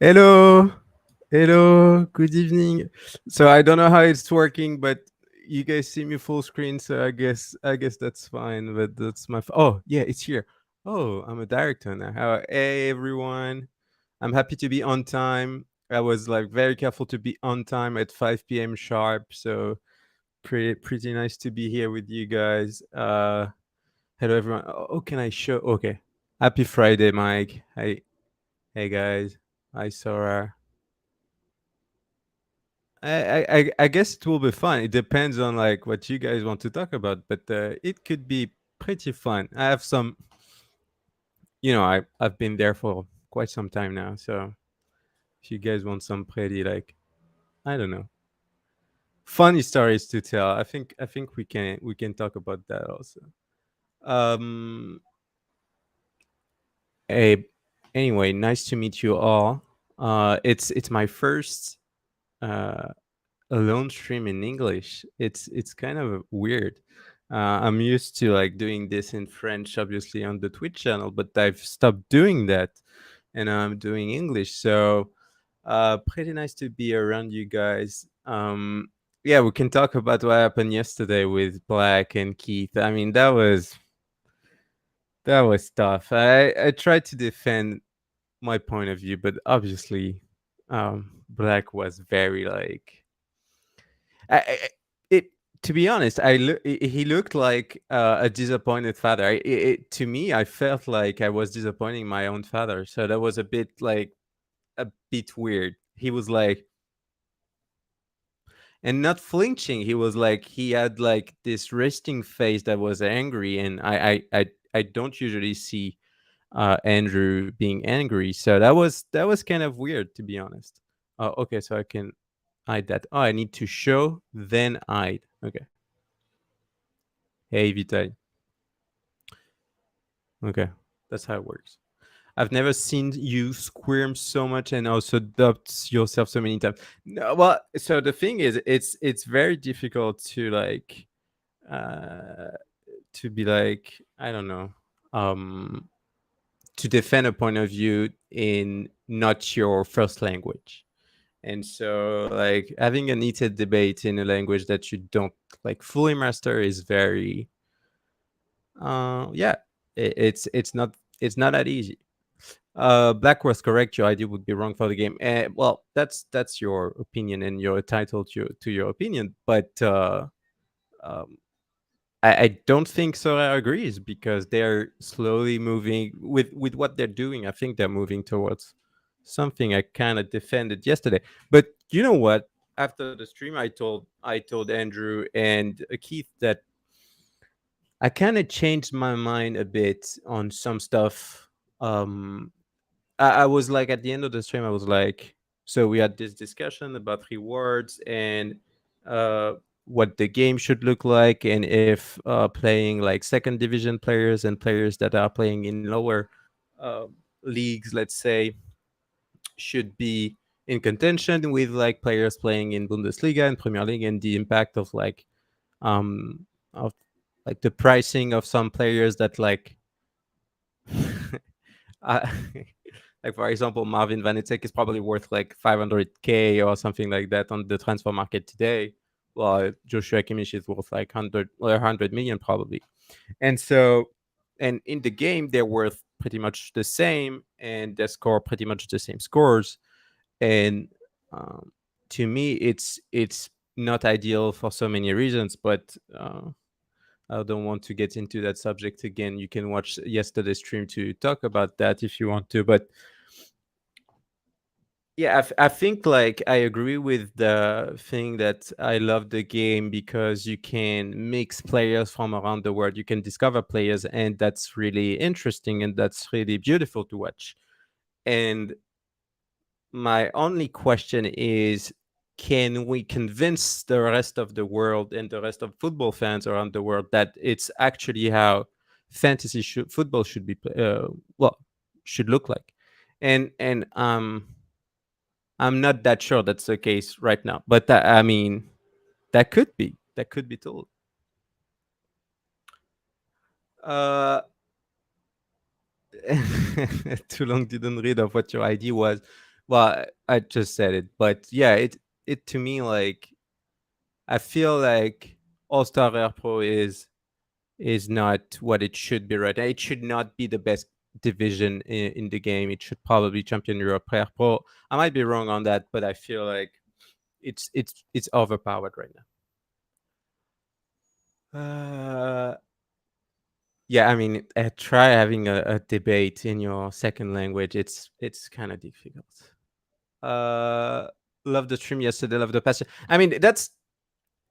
Hello, hello, good evening. So I don't know how it's working, but you guys see me full screen, so I guess that's fine. But that's my oh yeah, it's here. Oh, I'm a director now. Hey everyone, I'm happy to be on time. I was like very careful to be on time at 5 p.m. sharp, so pretty nice to be here with you guys. Hello everyone. Oh, can I show? Okay, happy Friday, Mike. Hey guys. Hi Sora. I guess it will be fun. It depends on like what you guys want to talk about, but it could be pretty fun. I have some, I've been there for quite some time now, so if you guys want some pretty like I don't know funny stories to tell, I think we can talk about that also. Um. Hey, anyway, nice to meet you all. It's my first uh alone stream in English. It's kind of weird. I'm used to like doing this in French, obviously on the Twitch channel, but I've stopped doing that, and I'm doing English. So, pretty nice to be around you guys. Yeah, we can talk about what happened yesterday with Black and Keith. I mean, that was tough. I tried to defend my point of view, but obviously, Black was very like it. To be honest, he looked like a disappointed father. To me, I felt like I was disappointing my own father, so that was a bit weird. He was like, and not flinching. He was like, he had like this resting face that was angry, and I don't usually see Andrew being angry, so that was kind of weird, to be honest. Okay, so I can hide that. Oh, I need to show, then hide. Okay. Hey, Vitaly. Okay, that's how it works. I've never seen you squirm so much and also doubt yourself so many times. No, well, so the thing is, it's very difficult to like uh to be like I don't know um to defend a point of view in not your first language. And so like having a heated debate in a language that you don't like fully master is very yeah, it's not that easy. Black was correct. Your idea would be wrong for the game. Well, that's your opinion, and you're entitled to your opinion. But um, I don't think Sorare agrees because they're slowly moving with what they're doing. I think they're moving towards something I kind of defended yesterday. But you know what? After the stream, I told Andrew and Keith that I kind of changed my mind a bit on some stuff. Um, I was like at the end of the stream, I was like, so we had this discussion about rewards and uh, what the game should look like, and if playing like second division players and players that are playing in lower uh, leagues, let's say, should be in contention with like players playing in Bundesliga and Premier League, and the impact um of like the pricing of some players that like uh, like for example Marvin Vanecek is probably worth like 500K or something like that on the transfer market today, while Joshua Kimmich is worth like 100 or 100 million probably. And so, and in the game they're worth pretty much the same, and they score pretty much the same scores. And um, to me it's not ideal for so many reasons, but I don't want to get into that subject again. You can watch yesterday's stream to talk about that if you want to. But yeah, I think like I agree with the thing that I love the game because you can mix players from around the world. You can discover players, and that's really interesting and that's really beautiful to watch. And my only question is, can we convince the rest of the world and the rest of football fans around the world that it's actually how football should be well, should look like? And I'm not that sure that's the case right now, but I mean that could be told. uh Too long didn't read of what your ID was. Well, I just said it, but yeah, it to me like I feel like All Star Rare Pro is not what it should be right now. It should not be the best division in the game. It should probably Champion Europe Rare Pro. I might be wrong on that, but I feel like it's overpowered right now. Yeah, I mean, try having a debate in your second language. It's kind of difficult. Uh, love the stream yesterday. Love the passion. I mean, that's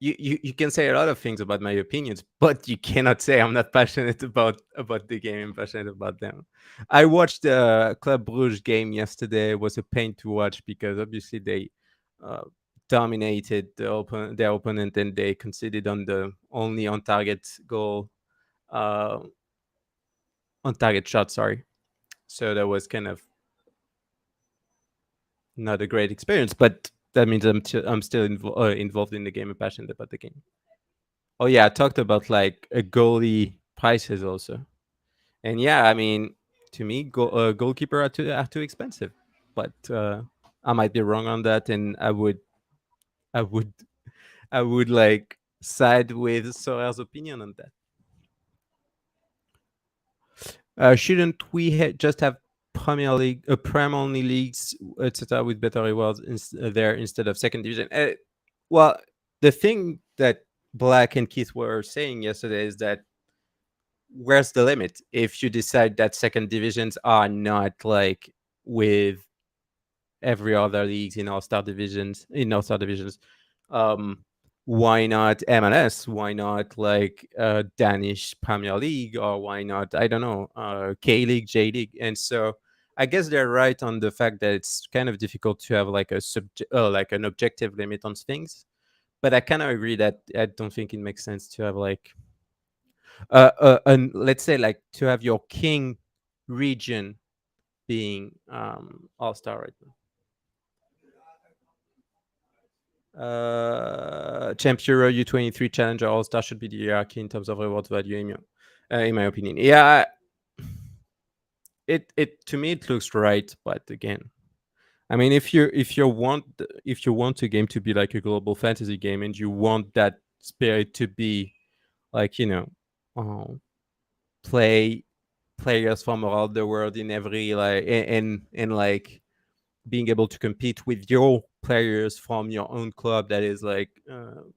you can say a lot of things about my opinions, but you cannot say I'm not passionate about the game. I'm passionate about them. I watched the Club Brugge game yesterday. It was a pain to watch because obviously they uh, dominated their opponent and they conceded on the only on target goal, uh, on target shot. Sorry. So that was kind of not a great experience, but that means I'm still involved in the game and passionate about the game. Oh yeah, I talked about like a goalie prices also, and yeah, I mean, to me, goalkeeper are too expensive, but I might be wrong on that, and I would I would like side with Sorare's opinion on that. Shouldn't we just have Premier League, Prem only leagues, etc., with better rewards there instead of second division? Well, the thing that Black and Keith were saying yesterday is that where's the limit if you decide that second divisions are not like with every other leagues in all star divisions, um why not MLS, why not like Danish Premier League, or why not, I don't know, K League, J League? And so I guess they're right on the fact that it's kind of difficult to have like like an objective limit on things, but I kind of agree that I don't think it makes sense to have like and let's say like to have your king region being all star right now. Champ Euro U23 Challenger All Star should be the hierarchy in terms of reward value, in my opinion. Yeah, it to me it looks right, but again, I mean, if you want a game to be like a global fantasy game and you want that spirit to be like uh, play players from around the world in every like and like being able to compete with your players from your own club that is like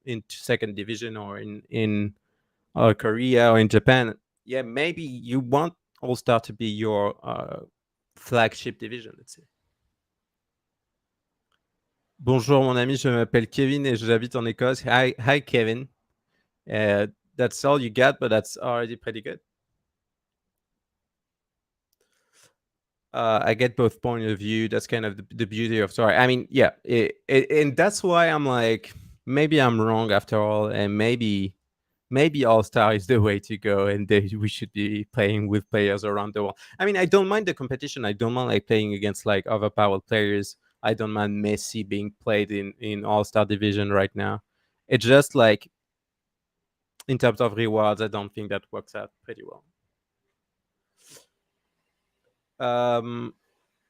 in second division or in Korea or in Japan. Yeah, maybe you want All Star to be your flagship division. Let's say. Bonjour mon ami, je m'appelle Kevin et j'habite en Écosse. Hi Kevin. Uh, that's all you got, but that's already pretty good. I get both point of view. That's kind of the beauty of Sorare. I mean, yeah, and that's why I'm like, maybe I'm wrong after all, and maybe All Star is the way to go, and we should be playing with players around the world. I mean, I don't mind the competition. I don't mind like playing against like overpowered players. I don't mind Messi being played in All Star division right now. It's just like in terms of rewards, I don't think that works out pretty well. Um,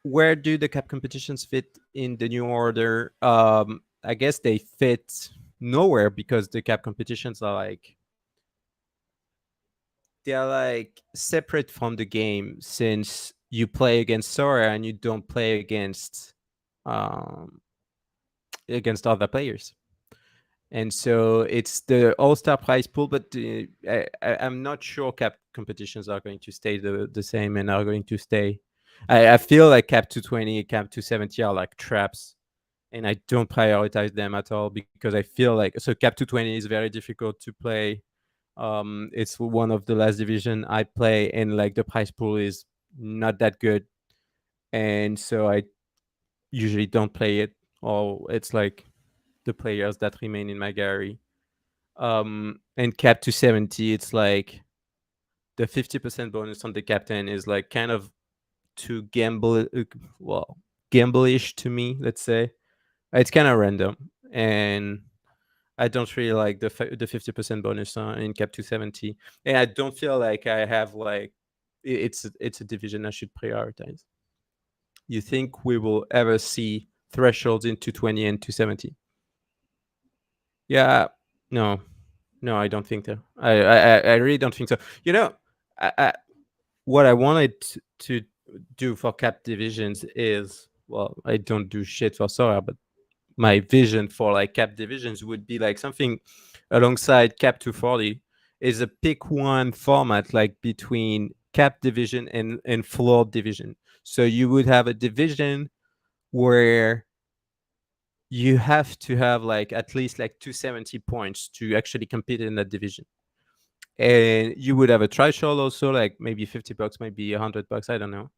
where do the cap competitions fit in the new order? I guess they fit nowhere because the cap competitions are like they're like separate from the game, since you play against Sora and you don't play um, against other players. And so it's the all-star prize pool, but I'm not sure cap competitions are going to stay the same and are going to stay. I feel like cap 220, cap 270 are like traps, and I don't prioritize them at all because I feel like so cap 220 is very difficult to play. It's one of the last division I play, and like the prize pool is not that good, and so I usually don't play it, or it's like the players that remain in my gallery. And cap 270, it's like the 50% bonus on the captain is like kind of too well, gamble-ish to me, let's say. It's kind of random, and I don't really like the 50% bonus in cap 270, and I don't feel like I have like it's a division I should prioritize. you think we will ever see thresholds in 220 and 270? Yeah, no, no, I don't think so. I really don't think so. You know, I what I wanted to do for cap divisions is, well, I don't do shit for Sora, but my vision for like cap divisions would be like something alongside cap 240 is a pick one format, like between cap division and floor division. So you would have a division where you have to have like at least like 270 points to actually compete in that division. And you would have a threshold also, like maybe $50, maybe $100, I don't know.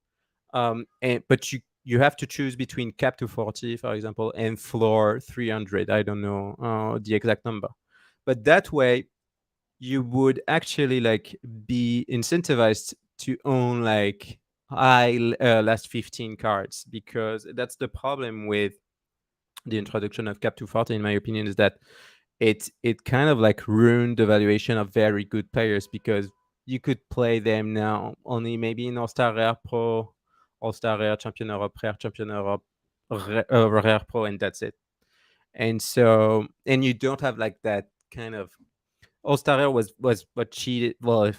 And but you have to choose between cap 240, for example, and floor 300. I don't know the exact number, but that way you would actually like be incentivized to own like high last 15 cards, because that's the problem with the introduction of cap 240, in my opinion, is that it kind of like ruined the valuation of very good players, because you could play them now only maybe in All-Star Rare Pro, All-Star Rare Champion Europe, Rare Champion Europe, Rare Pro, and that's it. And so, and you don't have like that kind of All-Star Rare was what cheated. Well, it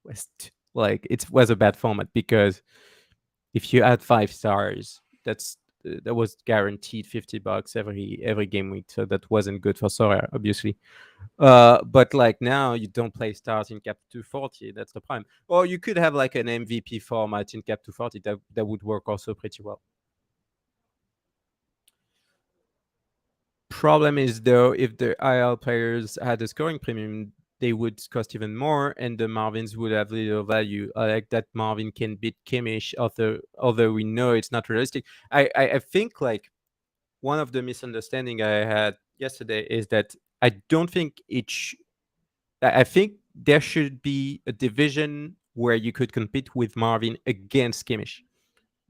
was like it was a bad format, because if you add 5 stars, that was guaranteed $50 every game week. So that wasn't good for Sorare, obviously. But like now you don't play stars in cap 240. That's the prime. Or you could have like an MVP format in cap 240 that would work also pretty well. Problem is though, if the IL players had a scoring premium, they would cost even more, and the Marvins would have little value. I like that Marvin can beat Kimmich, although we know it's not realistic. I think like one of the misunderstanding I had yesterday is that I don't think I think there should be a division where you could compete with Marvin against Kimmich.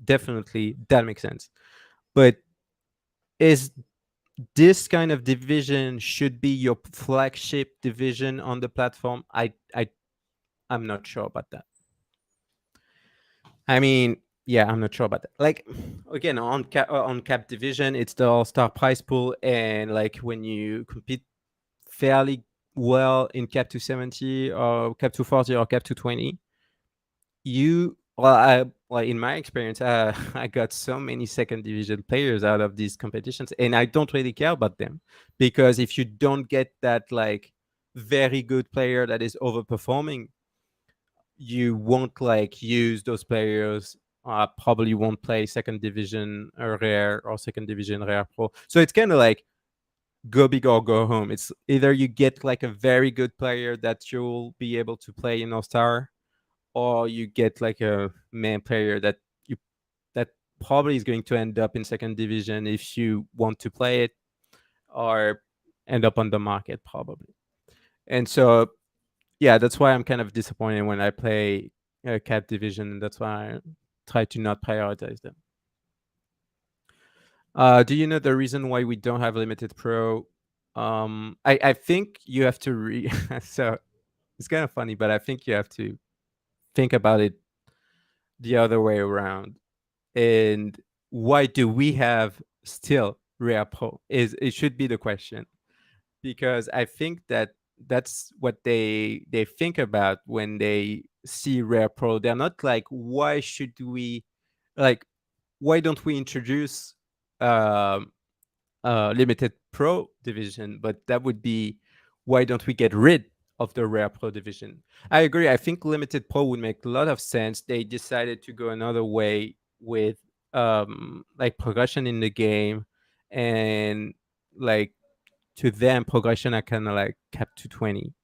Definitely, that makes sense. But is this kind of division should be your flagship division on the platform? I'm not sure about that. I mean, yeah, I'm not sure about that. Like, again, on cap division, it's the all-star prize pool, and like when you compete fairly well in cap 270 or cap 240 or cap 220, in my experience, I got so many second division players out of these competitions, and I don't really care about them, because if you don't get that like very good player that is overperforming, you won't like use those players. Probably won't play second division rare or second division rare pro. So it's kind of like go big or go home. It's either you get like a very good player that you'll be able to play in All Star, or you get like a man player that probably is going to end up in second division if you want to play it, or end up on the market probably. And so yeah, that's why I'm kind of disappointed when I play cap division, and that's why I try to not prioritize them. Do you know the reason why we don't have limited pro? I think you have to so it's kind of funny, but I think you have to think about it the other way around. And why do we have still rare pro? Is it should be the question, because I think that that's what they think about when they see rare pro. They're not like, why should we, like, why don't we introduce um limited pro division? But that would be, why don't we get rid of the rare pro division? I agree. I think limited pro would make a lot of sense. They decided to go another way with like progression in the game, and like to them progression are kind of like cap 220.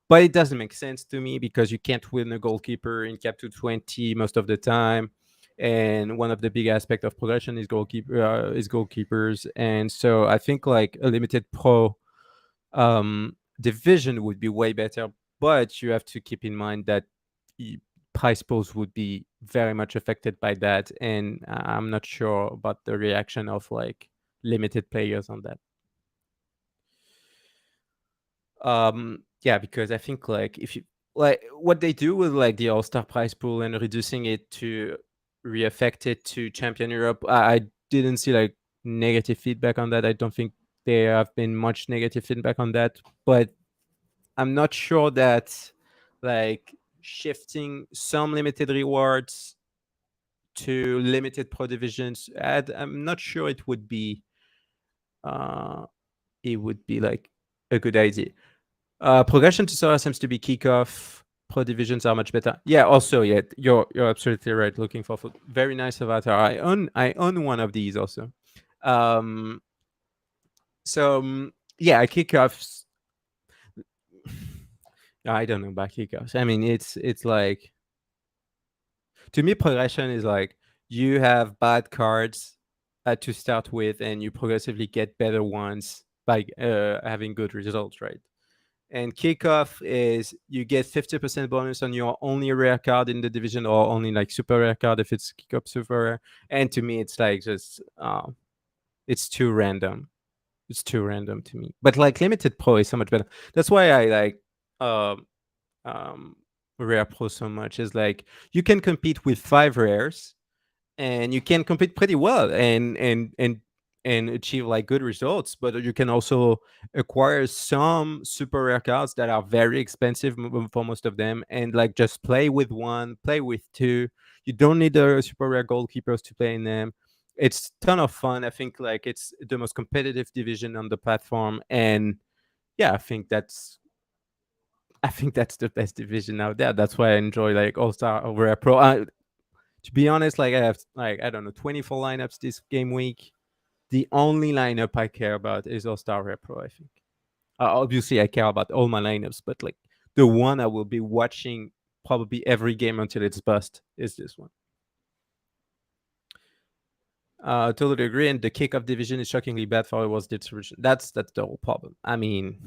But it doesn't make sense to me, because you can't win a goalkeeper in cap 220 most of the time, and one of the big aspects of progression is goalkeepers. And so I think like a limited pro division would be way better. But you have to keep in mind that price pools would be very much affected by that, and I'm not sure about the reaction of like limited players on that. Yeah, because I think like if you like what they do with like the all-star prize pool and reducing it to reaffected to Champion Europe. I didn't see like negative feedback on that. I don't think there have been much negative feedback on that, but I'm not sure that like shifting some limited rewards to limited pro divisions, I'm not sure uh, it would be like a good idea. Progression to Sora seems to be kickoff. Pro divisions are much better. Yeah. Also, yeah, you're absolutely right. Looking for food. Very nice avatar. I own one of these also. Um. So yeah, kickoffs. I don't know about kickoffs. I mean, it's like, to me, progression is like you have bad cards to start with, and you progressively get better ones by having good results, right? And kickoff is you get 50% bonus on your only rare card in the division, or only like super rare card if it's kickoff super rare. And to me, it's like just it's too random. It's too random to me. But like limited pro is so much better. That's why I like um um rare pro so much. Is like you can compete with 5 rares, and you can compete pretty well and achieve like good results, but you can also acquire some super rare cards that are very expensive for most of them, and like just play with one, play with two. You don't need the super rare goalkeepers to play in them. It's ton of fun. I think like it's the most competitive division on the platform, and yeah, I think that's the best division out there. That's why I enjoy like All Star over Rare Pro. To be honest, like I have like I don't know 24 lineups this game week. The only lineup I care about is All Star Rare Pro. I think. Obviously, I care about all my lineups, but like the one I will be watching probably every game until it's bust is this one. Totally agree. And the kickoff division is shockingly bad for rewards distribution. That's the whole problem. I mean,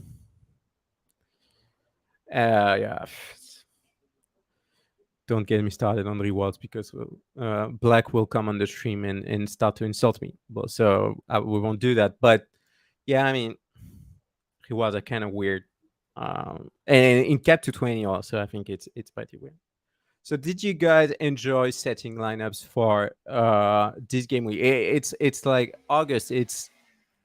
yeah. Don't get me started on rewards, because Black will come on the stream and start to insult me. But so we won't do that. But yeah, I mean, rewards are kind of weird. And in cap to 20 also, I think it's pretty weird. So did you guys enjoy setting lineups for this game week? It's like August. It's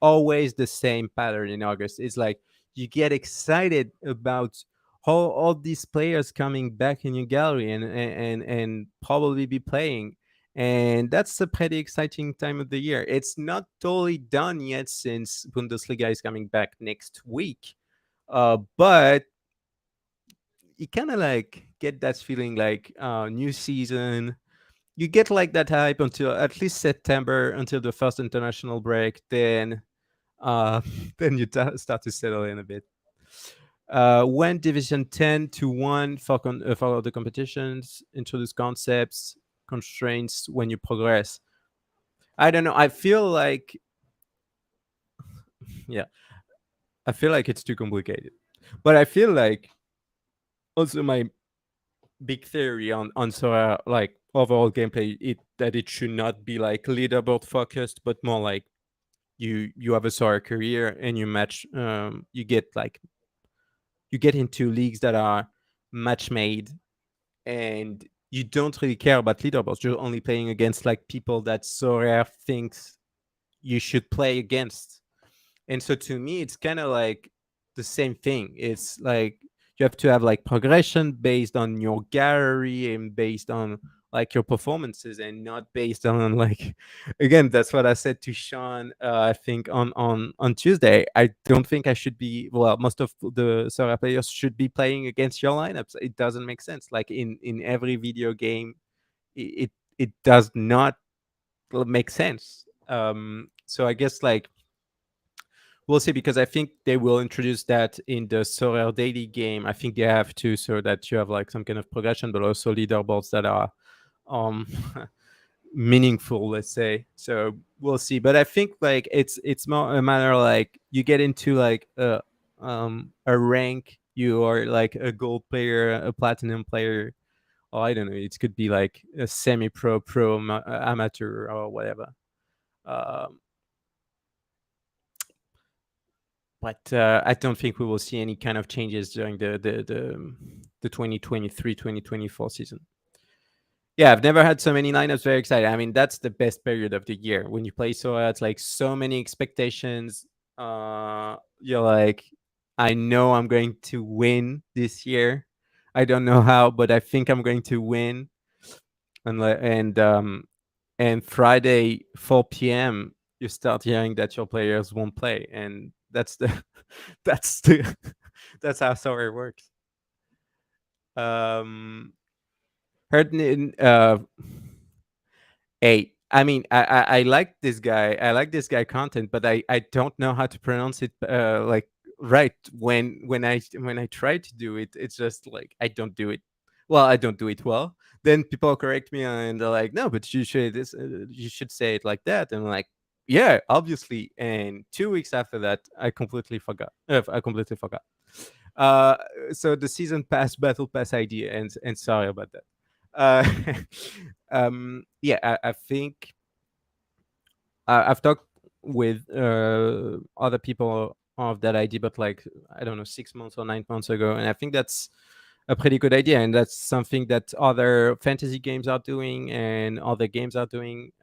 always the same pattern in August. It's like you get excited about all these players coming back in your gallery and probably be playing. And that's a pretty exciting time of the year. It's not totally done yet since Bundesliga is coming back next week. But you kind of like get that feeling like new season. You get like that hype until at least September, until the first international break. Then uh, then you start to settle in a bit. When Division 10 to 1 for the competitions, introduce concepts, constraints when you progress. I don't know. Yeah, I feel like it's too complicated. But I feel like also my big theory on Sora, like overall gameplay, that it should not be like leaderboard focused, but more like you have a Sora career and you get into leagues that are match made, and you don't really care about leaderboards. You're only playing against like people that Sorare thinks you should play against. And so to me, it's kind of like the same thing. It's like you have to have like progression based on your gallery and based on like your performances, and not based on like again, that's what I said to Sean, I think on Tuesday. I don't think I should be, well, most of the Sora players should be playing against your lineups. It doesn't make sense. Like in every video game, it does not make sense. So I guess like we'll see, because I think they will introduce that in the Sorare daily game. I think they have to, so that you have like some kind of progression, but also leaderboards that are um meaningful, let's say. So we'll see. But I think like it's more a matter like you get into like a rank, you are like a gold player, a platinum player, or I don't know, it could be like a semi-pro, amateur, or whatever. Um, but I don't think we will see any kind of changes during the 2023-2024 season. Yeah, I've never had so many lineups. Very excited. I mean, that's the best period of the year when you play Sora. It's like so many expectations. You're like, I know I'm going to win this year. I don't know how, but I think I'm going to win. And Friday 4 p.m. you start hearing that your players won't play, and that's the that's the that's how Sorare works. Um, heard I mean, I like this guy. I like this guy content, but I don't know how to pronounce it like right. When I try to do it, it's just like I don't do it. Well, I don't do it well. Then people correct me and they're like, "No, but you should say it like that." And I'm like, "Yeah, obviously." And 2 weeks after that, I completely forgot. I completely forgot. Uh, so the season pass battle pass idea, and sorry about that. Uh, yeah, I think I've talked with other people of that idea, but like I don't know, 6 months or 9 months ago, and I think that's a pretty good idea, and that's something that other fantasy games are doing and other games are doing.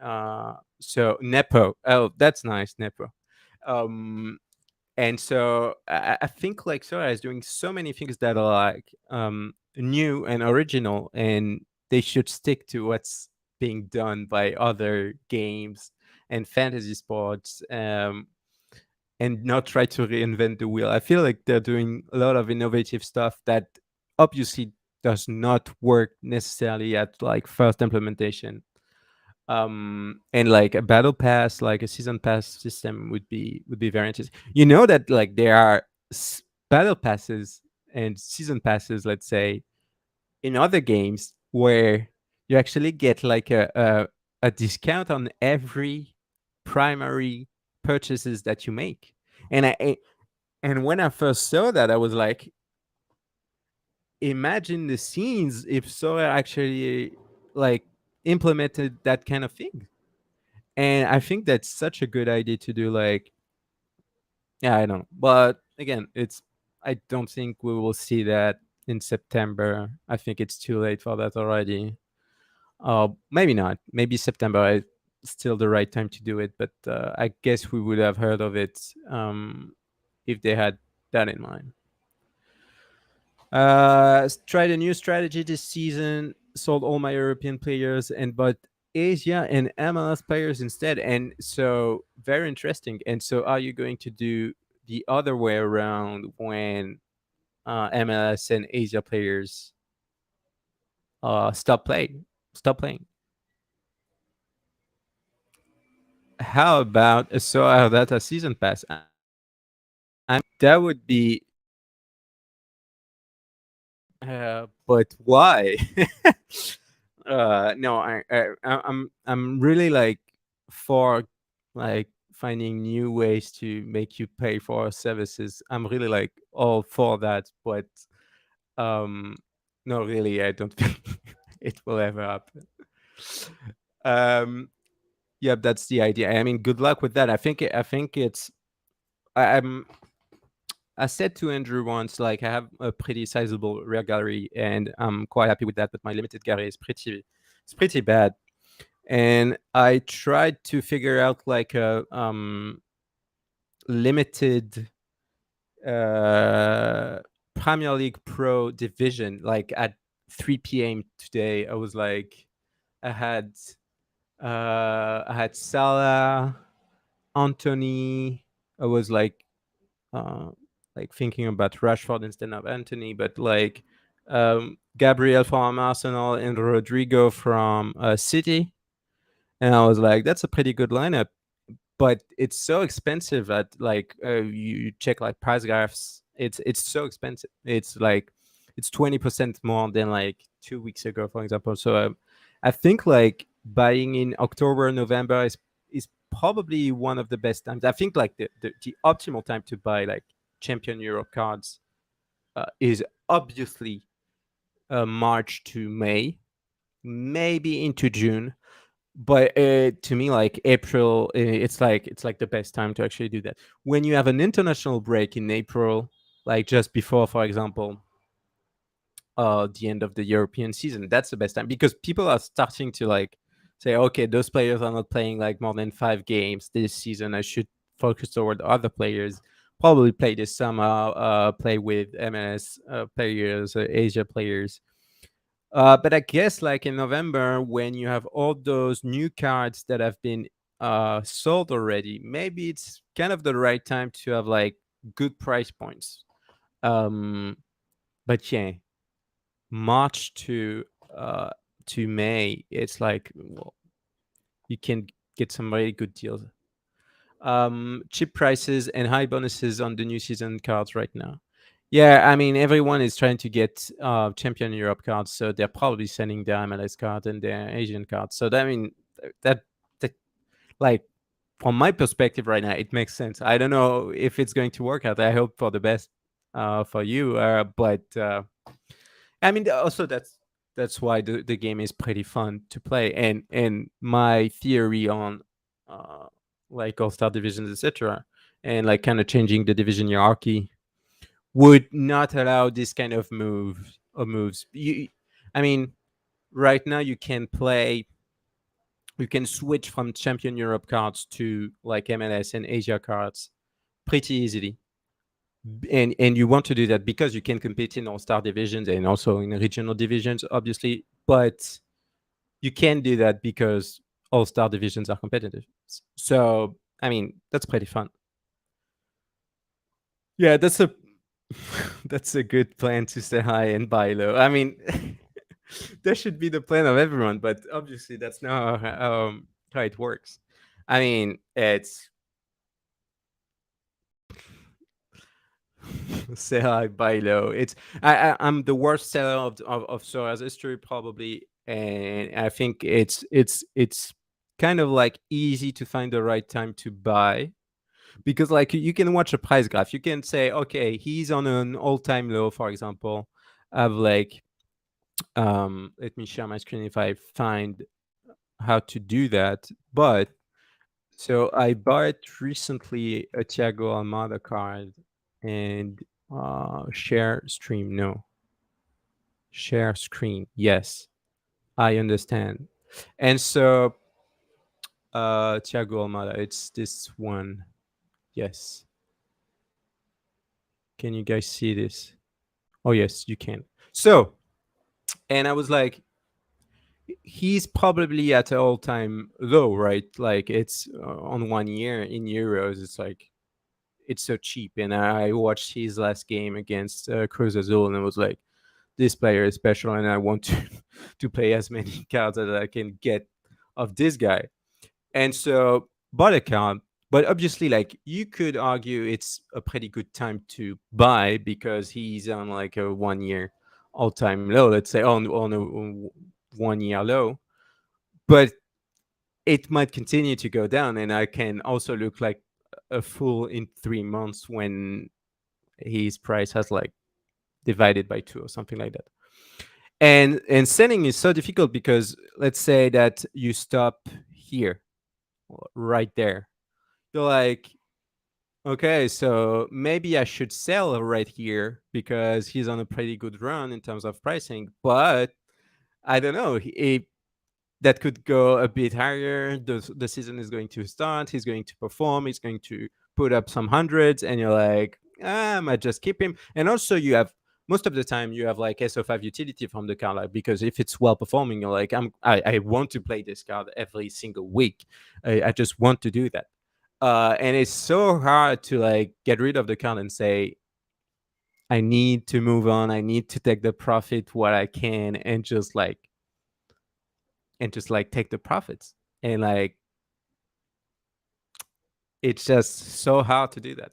So Nepo, oh, that's nice, Nepo. Um, and so I think like Sora is doing so many things that are like new and original, and they should stick to what's being done by other games and fantasy sports, and not try to reinvent the wheel. I feel like they're doing a lot of innovative stuff that obviously does not work necessarily at like first implementation. And like a battle pass, like a season pass system would be very interesting. You know that like there are battle passes and season passes, let's say, in other games where you actually get like a discount on every primary purchases that you make. And when I first saw that, I was like, imagine the scenes if Sora actually like implemented that kind of thing. And I think that's such a good idea to do. Like, yeah, I don't know, but again, I don't think we will see that in September. I think it's too late for that already. Maybe not. Maybe September is still the right time to do it, but I guess we would have heard of it if they had that in mind. Tried a new strategy this season. Sold all my European players and bought Asia and MLS players instead. And so very interesting. And so are you going to do the other way around when MLS and Asia players stop playing? Stop playing. How about a SorareData season pass? That would be, but why? No, I'm really like for like finding new ways to make you pay for our services. I'm really like all for that, but um, no, really, I don't think it will ever happen. Um, yeah, that's the idea. I mean, good luck with that. I think it's I'm I said to Andrew once, like I have a pretty sizable rare gallery, and I'm quite happy with that. But my limited gallery is pretty bad, and I tried to figure out like a limited uh, Premier League Pro division. Like at 3 p.m. today, I was like, I had I had Salah, Anthony. I was uh, like thinking about Rashford instead of Anthony, but like Gabriel from Arsenal and Rodrigo from City. And I was like, that's a pretty good lineup, but it's so expensive that like you check like price graphs. It's so expensive. It's like it's 20% more than like 2 weeks ago, for example. So I think like buying in October, November is probably one of the best times. I think like the optimal time to buy like Champion Europe cards is obviously March to May, maybe into June, but to me like April, it's like the best time to actually do that. When you have an international break in April, like just before, for example, the end of the European season. That's the best time because people are starting to like say, okay, those players are not playing like more than 5 games this season. I should focus toward other players. Probably play this summer. Play with MLS players, Asia players. But I guess like in November, when you have all those new cards that have been sold already, maybe it's kind of the right time to have like good price points. Um, but yeah, March uh, to May, it's like, well, you can get some really good deals. Cheap prices and high bonuses on the new season cards right now. Yeah, I mean everyone is trying to get Champion Europe cards, so they're probably sending their MLS cards and their Asian cards. So that, I mean that that like from my perspective right now, it makes sense. I don't know if it's going to work out. I hope for the best for you, but I mean also that's why the game is pretty fun to play. And my theory on uh, like all star divisions, etc., and like kind of changing the division hierarchy would not allow this kind of moves. I mean, right now you can switch from Champion Europe cards to like MLS and Asia cards pretty easily. And you want to do that because you can compete in all star divisions and also in regional divisions, obviously. But you can do that because all star divisions are competitive. So I mean, that's pretty fun. Yeah, that's a that's a good plan to stay high and buy low. I mean, that should be the plan of everyone, but obviously that's not how it works. I mean, it's say high, buy low. It's I'm the worst seller of Sora's history probably, and I think it's kind of like easy to find the right time to buy because like you can watch a price graph. You can say, okay, he's on an all-time low, for example. Of like, let me share my screen if I find how to do that. But so I bought recently a Thiago Almada card and share stream. No, share screen. Yes, I understand. And so Thiago Almada, it's this one. Yes. Can you guys see this? Oh yes, you can. So, and I was like, he's probably at an all-time low, right? Like it's on 1 year in euros. It's like it's so cheap. And I watched his last game against Cruz Azul, and I was like, this player is special, and I want to to play as many cards as I can get of this guy. And so bought a card. But obviously, like you could argue it's a pretty good time to buy because he's on like a 1 year all-time low. Let's say on a 1 year low, but it might continue to go down, and I can also look like a fool in 3 months when his price has like divided by 2 or something like that. And selling is so difficult because let's say that you stop here, right there. You're like, okay, so maybe I should sell right here because he's on a pretty good run in terms of pricing. But I don't know. That could go a bit higher. The season is going to start. He's going to perform. He's going to put up some hundreds, and you're like, I might just keep him. And also, you have most of the time you have like SO5 utility from the card, like, because if it's well performing, you're like, I want to play this card every single week. I just want to do that. And it's so hard to like get rid of the card and say, I need to move on. I need to take the profit what I can, and just like take the profits. And like it's just so hard to do that.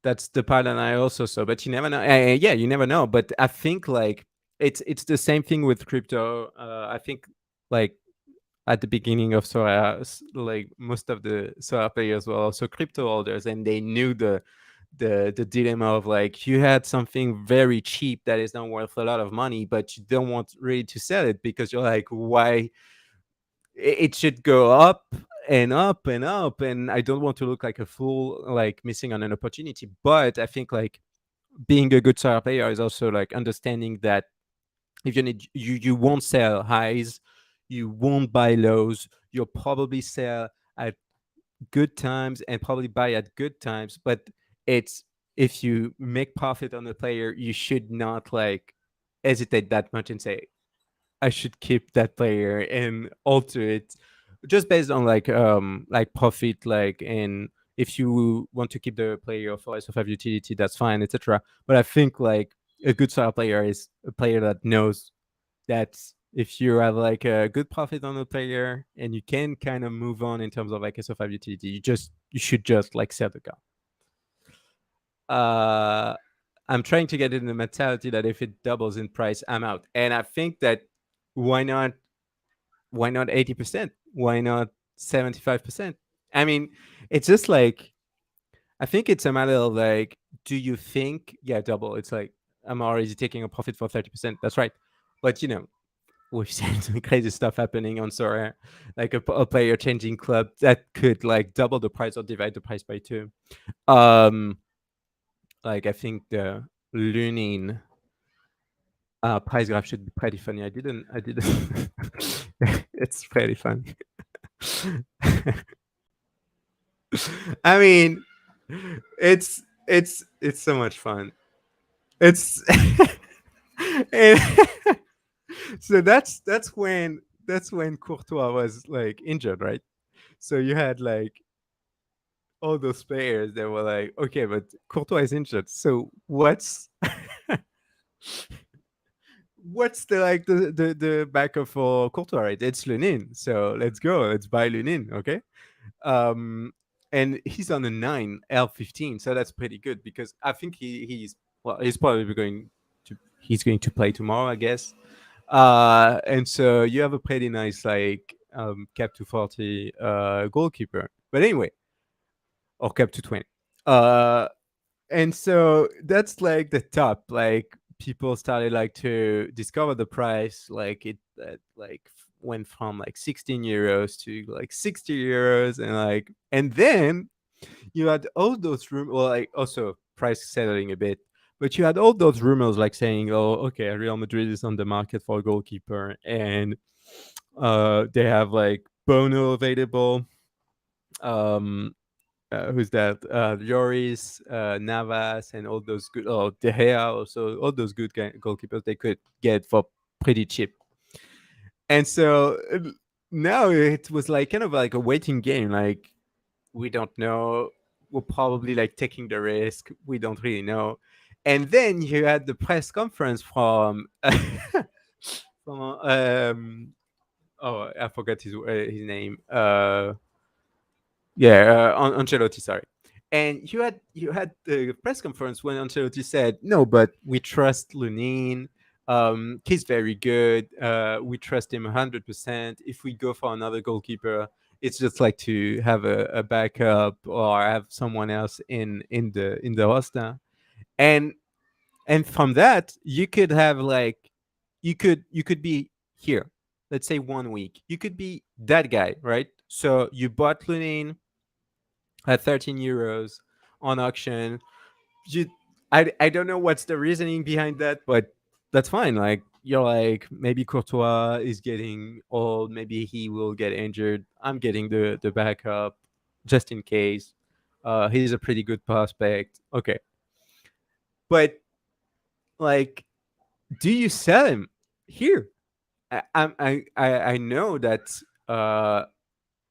That's the part that I also saw, but you never know. Yeah, you never know. But I think like it's the same thing with crypto. I think like at the beginning of Sorare, like most of the Sorare players were also crypto holders, and they knew the dilemma of like you had something very cheap that is not worth a lot of money, but you don't want really to sell it because you're like, why? It should go up and up and up, and I don't want to look like a fool, like missing on an opportunity. But I think like being a good Sorare player is also like understanding that if you need you won't sell highs, you won't buy lows, you'll probably sell at good times and probably buy at good times, but it's if you make profit on a player, you should not like hesitate that much and say I should keep that player and alter it just based on like profit, like, and if you want to keep the player for S5 utility, that's fine, etc. But I think like a good style player is a player that knows that if you have like a good profit on a player and you can kind of move on in terms of like SO5 utility, you should just like sell the car. I'm trying to get in the mentality that if it doubles in price, I'm out. And I think that why not 80%? Why not 75%? I mean, it's just like I think it's a matter of like, do you think double? It's like I'm already taking a profit for 30%. That's right. But we've seen some crazy stuff happening on Sorare, like a player changing club that could like double the price or divide the price by two. Um, like I think the Lunin price graph should be pretty funny. I didn't. It's pretty funny. I mean, it's so much fun. It's and so that's when Courtois was like injured, right? So you had like all those players that were like, okay, but Courtois is injured. So what's the backup for Courtois? Right? It's Lunin. So let's go. Let's buy Lunin. Okay. Um, and he's on a 9 L15, so that's pretty good because I think he's probably going to play tomorrow, I guess. And so you have a pretty nice like cap to 40 goalkeeper. But anyway, or cap to 20. Uh, and so that's like the top. Like people started like to discover the price. Like went from like 16 euros to like 60 euros, and then you had all those rumors, well, like also price settling a bit, but you had all those rumors like saying, oh, okay, Real Madrid is on the market for a goalkeeper, and they have like Bono available. Um, who's that? Lloris, Navas, and all those good. Oh, De Gea, also all those good goalkeepers they could get for pretty cheap. And so now it was like kind of like a waiting game. Like we don't know. We're probably like taking the risk. We don't really know. And then you had the press conference from from oh, I forgot his name. Yeah, Ancelotti. Sorry. And you had the press conference when Ancelotti said, "No, but we trust Lunin. He's very good. We trust him 100%. If we go for another goalkeeper, it's just like to have a backup or have someone else in the roster." And from that, you could have like you could be here. Let's say 1 week. You could be that guy, right? So you bought Lunin at 13 euros on auction. You, I don't know what's the reasoning behind that, but that's fine. Like you're like maybe Courtois is getting old, maybe he will get injured. I'm getting the backup just in case. He's a pretty good prospect. Okay, but like, do you sell him here? I know that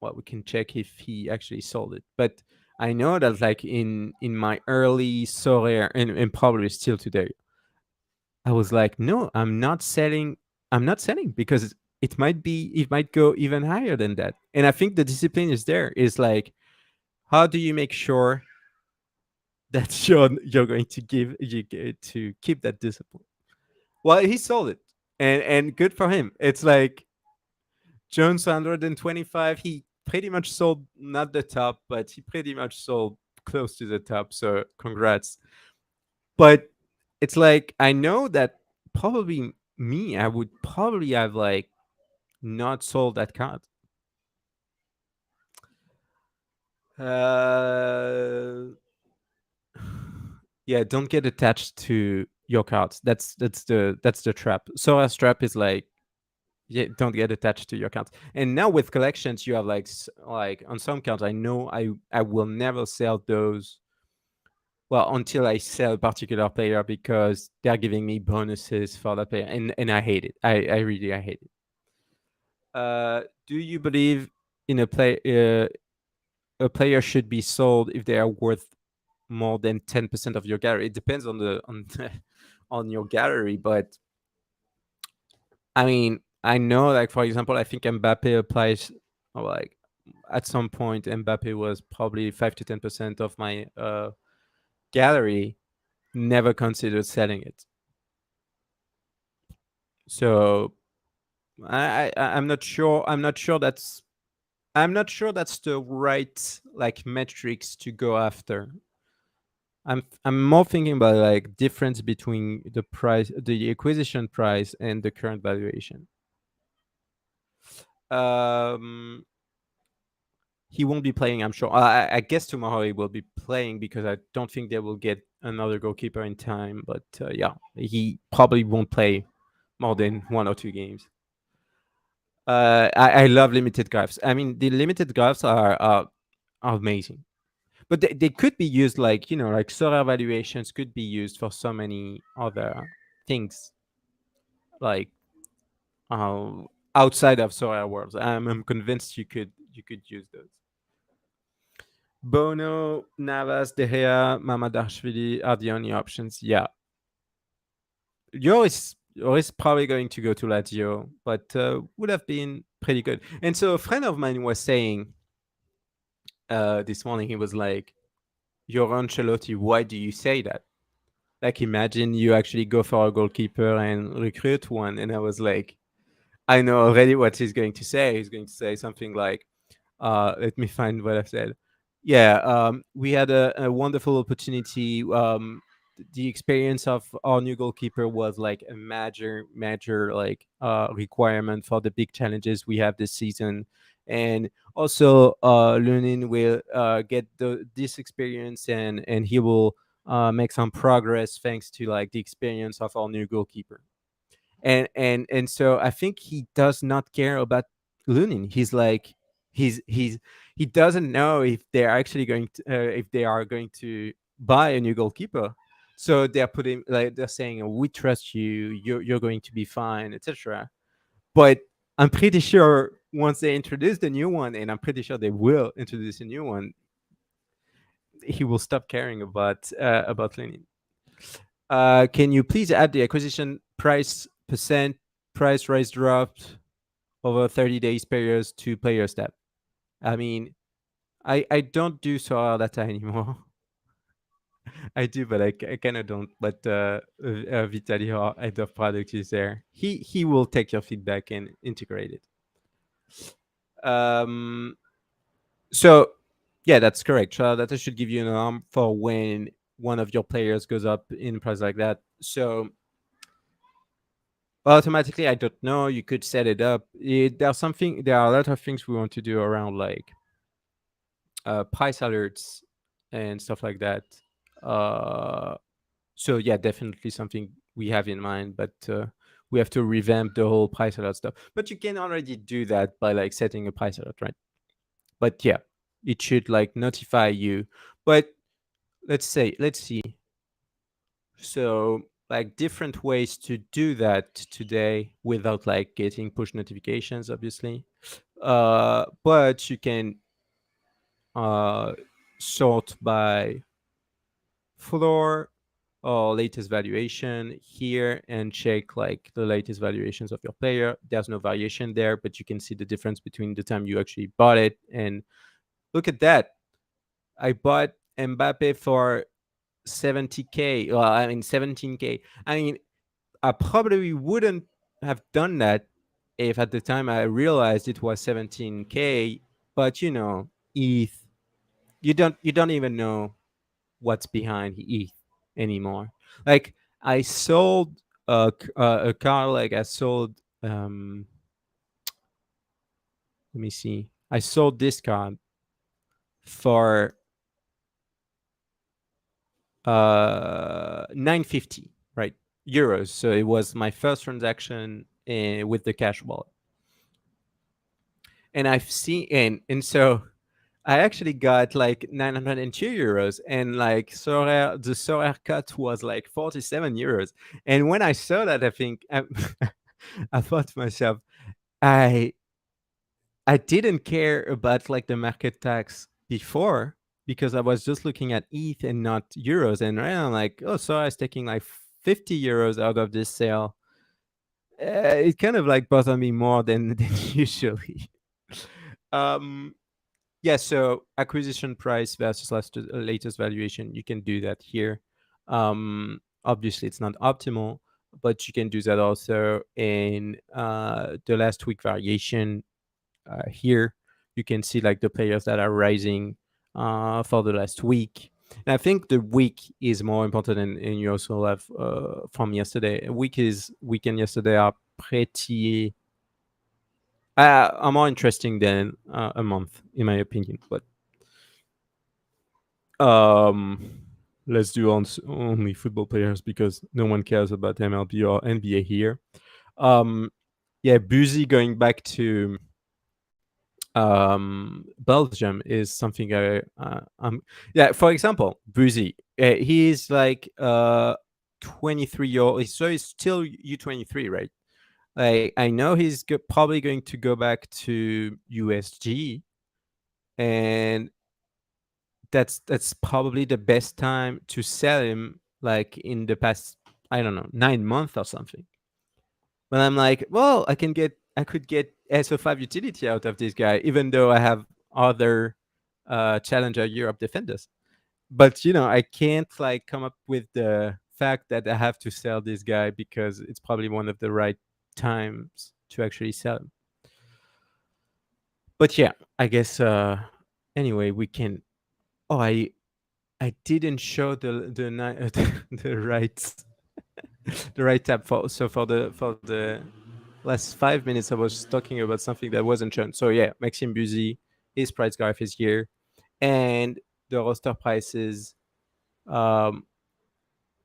well, we can check if he actually sold it. But I know that like in my early Sorare and probably still today, I was like, no, I'm not selling. I'm not selling because it might go even higher than that. And I think the discipline is there. Is like, how do you make sure that you're going to to keep that discipline? Well, he sold it, and good for him. It's like Jones 125, he pretty much sold not the top, but he pretty much sold close to the top. So congrats. But it's like I know that probably me, I would probably have like not sold that card. Uh, Yeah, don't get attached to your cards. That's the trap. Sora's trap is like, yeah, don't get attached to your cards. And now with collections, you have like on some cards, I know I will never sell those. Well, until I sell a particular player because they're giving me bonuses for that player, and I hate it. I hate it. Do you believe in a player should be sold if they are worth more than 10% of your gallery? It depends on on your gallery, but I mean, I know, like for example, I think Mbappe applies, like at some point Mbappe was probably 5 to 10% of my gallery. Never considered selling it. So I'm not sure. I'm not sure that's the right like metrics to go after. I'm more thinking about like difference between the price, the acquisition price, and the current valuation. Um, he won't be playing, I'm sure. I guess tomorrow he will be playing because I don't think they will get another goalkeeper in time. But yeah, he probably won't play more than 1 or 2 games. I love limited graphs. I mean, the limited graphs are amazing, but they could be used like, like Sorare valuations could be used for so many other things, like uh, outside of Sorare worlds. I'm convinced you could use those. Bono, Navas, De Gea, Mamadashvili are the only options. Yeah, Lloris probably going to go to Lazio, but would have been pretty good. And so a friend of mine was saying this morning, he was like, "You're Ancelotti. Why do you say that? Like, imagine you actually go for a goalkeeper and recruit one." And I was like, I know already what he's going to say. He's going to say something like, let me find what I've said. Yeah, we had a wonderful opportunity. The experience of our new goalkeeper was like a major like requirement for the big challenges we have this season. And also, Lunin will get this experience, and he will make some progress thanks to like the experience of our new goalkeeper. And so I think he does not care about Lunin. He's like, he doesn't know if they're actually going to if they are going to buy a new goalkeeper. So they're putting, like, they're saying, "Oh, we trust you. You're going to be fine," etc. But I'm pretty sure once they introduce the new one, and I'm pretty sure they will introduce a new one, he will stop caring about Lunin. Can you please add the acquisition price percent price rise dropped over 30 days periods to player step? I mean, I don't do SorareData anymore. I do, but I kind of don't. But Vitaly, our head of product, is there. He will take your feedback and integrate it. Um, so yeah, that's correct. SorareData should give you an alarm for when one of your players goes up in price like that. So automatically, I don't know. You could set it up. There are a lot of things we want to do around like price alerts and stuff like that. Uh, so yeah, definitely something we have in mind, but we have to revamp the whole price alert stuff. But you can already do that by like setting a price alert, right? But yeah, it should like notify you. But let's see. So like different ways to do that today without like getting push notifications, obviously. But you can uh, sort by floor or latest valuation here and check like the latest valuations of your player. There's no variation there, but you can see the difference between the time you actually bought it. And look at that. I bought Mbappe for 70K. Well, I mean 17K. I mean, I probably wouldn't have done that if at the time I realized it was 17K. But ETH, you don't even know what's behind ETH anymore. Like I sold a car. Like I sold. Let me see. I sold this card for 950, right, euros. So it was my first transaction with the cash wallet, and I've seen and so I actually got like 902 euros, and like the Sorare cut was like 47 euros. And when I saw that, I think I thought to myself, I I didn't care about like the market tax before because I was just looking at ETH and not euros. And right now I'm like, oh, Sorare is taking like 50 euros out of this sale. It kind of like bothered me more than usually. um, Yeah, so acquisition price versus latest valuation, you can do that here. Obviously, it's not optimal, but you can do that also in the last week variation. Here, you can see like the players that are rising for the last week. And I think the week is more important, and you also have from yesterday. Week and yesterday are pretty are more interesting than a month, in my opinion. But Um, let's do only football players because no one cares about MLB or NBA here. Um, yeah, Buzy going back to Belgium is something yeah. For example, Buzy, he's like 23 old, so he's still U23, right? Like I know he's probably going to go back to USG, and that's probably the best time to sell him, like in the past, I don't know, 9 months or something. But I'm like, well, I could get SO5 utility out of this guy, even though I have other Challenger Europe defenders. But I can't like come up with the fact that I have to sell this guy because it's probably one of the right times to actually sell him. But yeah, I guess anyway we can. Oh, I didn't show the right the right tab for for the last 5 minutes. I was talking about something that wasn't shown. So yeah, Maxime Buzy, his price graph is here, and the roster prices. Um,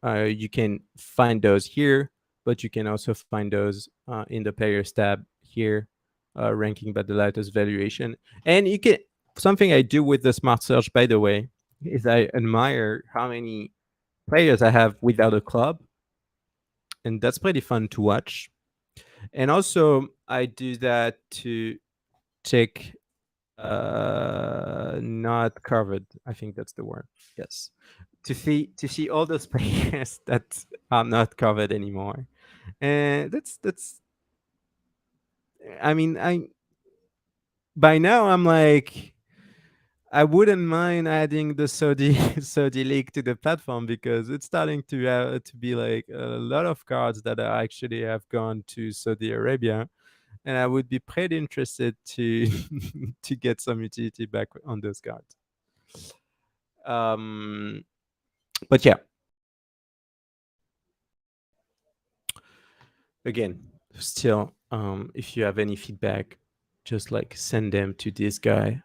you can find those here, but you can also find those in the players tab here, ranking by the latest valuation. And you can something I do with the smart search, by the way, is I admire how many players I have without a club, and that's pretty fun to watch. And also, I do that to check not covered. I think that's the word. Yes, to see all those players that are not covered anymore, and that's. I mean, I by now I'm like I wouldn't mind adding the Saudi Saudi league to the platform because it's starting to be like a lot of cards that I actually have gone to Saudi Arabia, and I would be pretty interested to to get some utility back on those cards. Um, but yeah, again, still, if you have any feedback, just like send them to this guy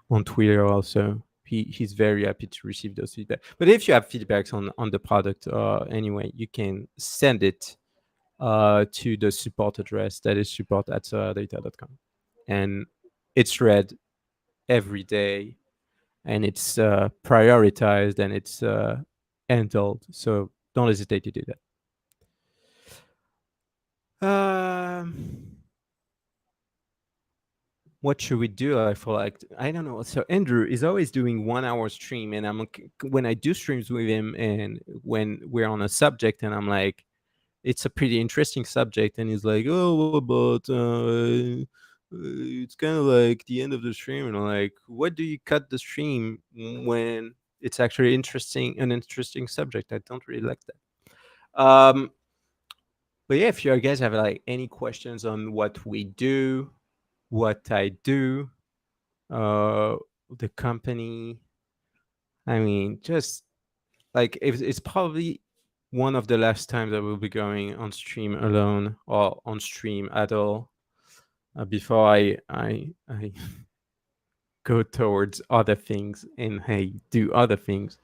on Twitter also. He's very happy to receive those feedback. But if you have feedbacks on the product, anyway, you can send it to the support address that is support@soradata.com, and it's read every day, and it's prioritized, and it's handled. So don't hesitate to do that. What should we do? I feel like I don't know. So Andrew is always doing 1 hour stream, and when I do streams with him, and when we're on a subject, and I'm like, it's a pretty interesting subject, and he's like, oh, but it's kind of like the end of the stream, and I'm like, what do you cut the stream when it's actually an interesting subject? I don't really like that. But yeah, if you guys have like any questions on what we do, what I do, uh the company, I mean, just like it's probably one of the last times I will be going on stream alone or on stream at all, before I go towards other things and hey do other things.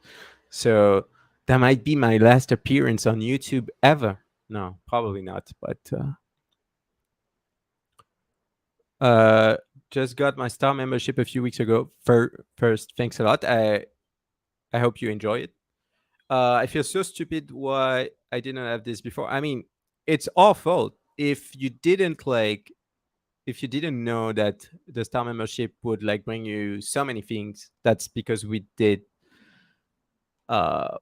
So That might be my last appearance on YouTube ever. No, probably not. But uh, just got my Star membership a few weeks ago. First, thanks a lot. I hope you enjoy it. I feel so stupid why I didn't have this before. I mean, it's our fault if you didn't know that the Star membership would like bring you so many things. That's because uh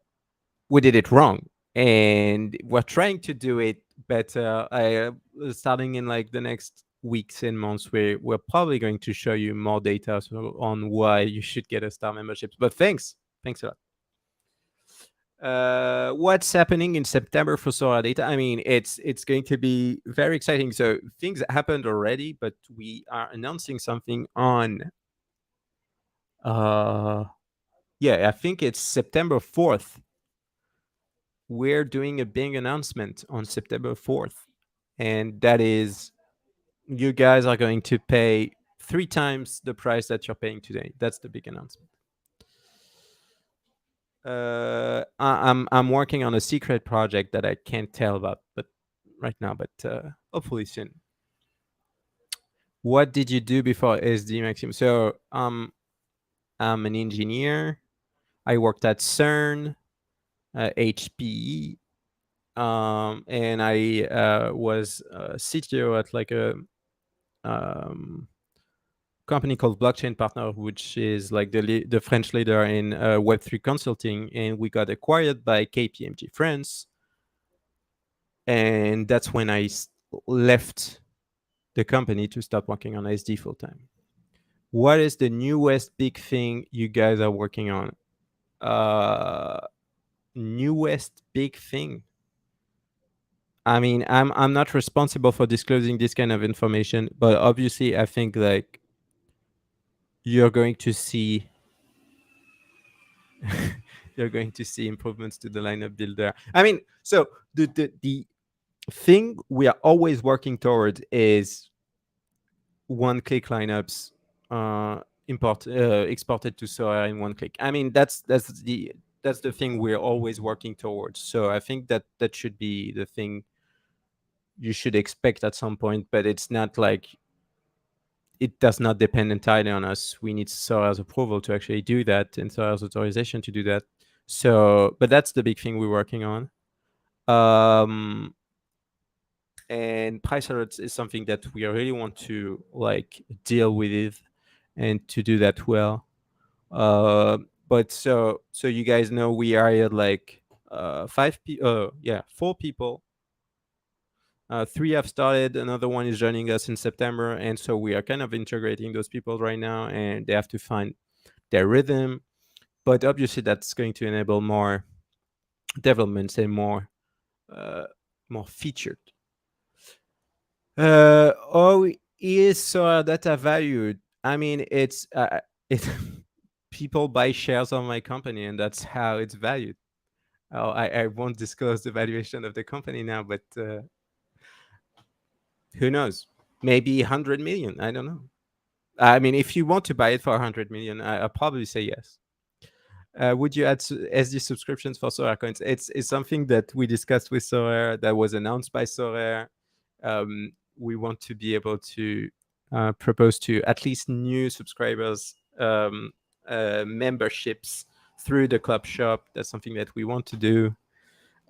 we did it wrong, and we're trying to do it better. Starting in like the next weeks and months, we're probably going to show you more data on why you should get a Star membership. But thanks a lot. What's happening in September for SorareData? I mean, it's going to be very exciting. So things happened already, but we are announcing something on uh yeah, I think it's September 4th. We're doing a big announcement on September 4th, and that is you guys are going to pay 3 times the price that you're paying today. That's the big announcement. I'm working on a secret project that I can't tell about, but right now, but hopefully soon. What did you do before SD, Maxime? So I'm an engineer. I worked at CERN, HPE, and I was CTO at like a um, company called Blockchain Partner, which is like the French leader in Web3 consulting, and we got acquired by KPMG France, and that's when I left the company to start working on SD full time. What is the newest big thing you guys are working on? Uh, Newest big thing. I mean, I'm not responsible for disclosing this kind of information, but obviously, I think like you're going to see you're going to see improvements to the lineup builder. I mean, so the thing we are always working towards is one-click lineups exported to Sorare in one click. I mean, that's the thing we're always working towards. So I think that that should be the thing you should expect at some point, but it's not like it does not depend entirely on us. We need Sorare's approval to actually do that and Sorare's authorization to do that. So, but that's the big thing we're working on. And price alerts is something that we really want to like deal with it and to do that well. Uh, but so you guys know we are at like 4 people. 3 have started, another one is joining us in September, and so we are kind of integrating those people right now, and they have to find their rhythm. But obviously, that's going to enable more developments and uh, more featured. Oh, is SorareData valued? I mean, it people buy shares of my company, and that's how it's valued. Oh, I won't disclose the valuation of the company now, but who knows? Maybe 100 million. I don't know. I mean, if you want to buy it for 100 million, I'll probably say yes. Would you add SD subscriptions for Sorare coins? It's something that we discussed with Sorare, that was announced by Sorare. We want to be able to propose to at least new subscribers memberships through the club shop. That's something that we want to do.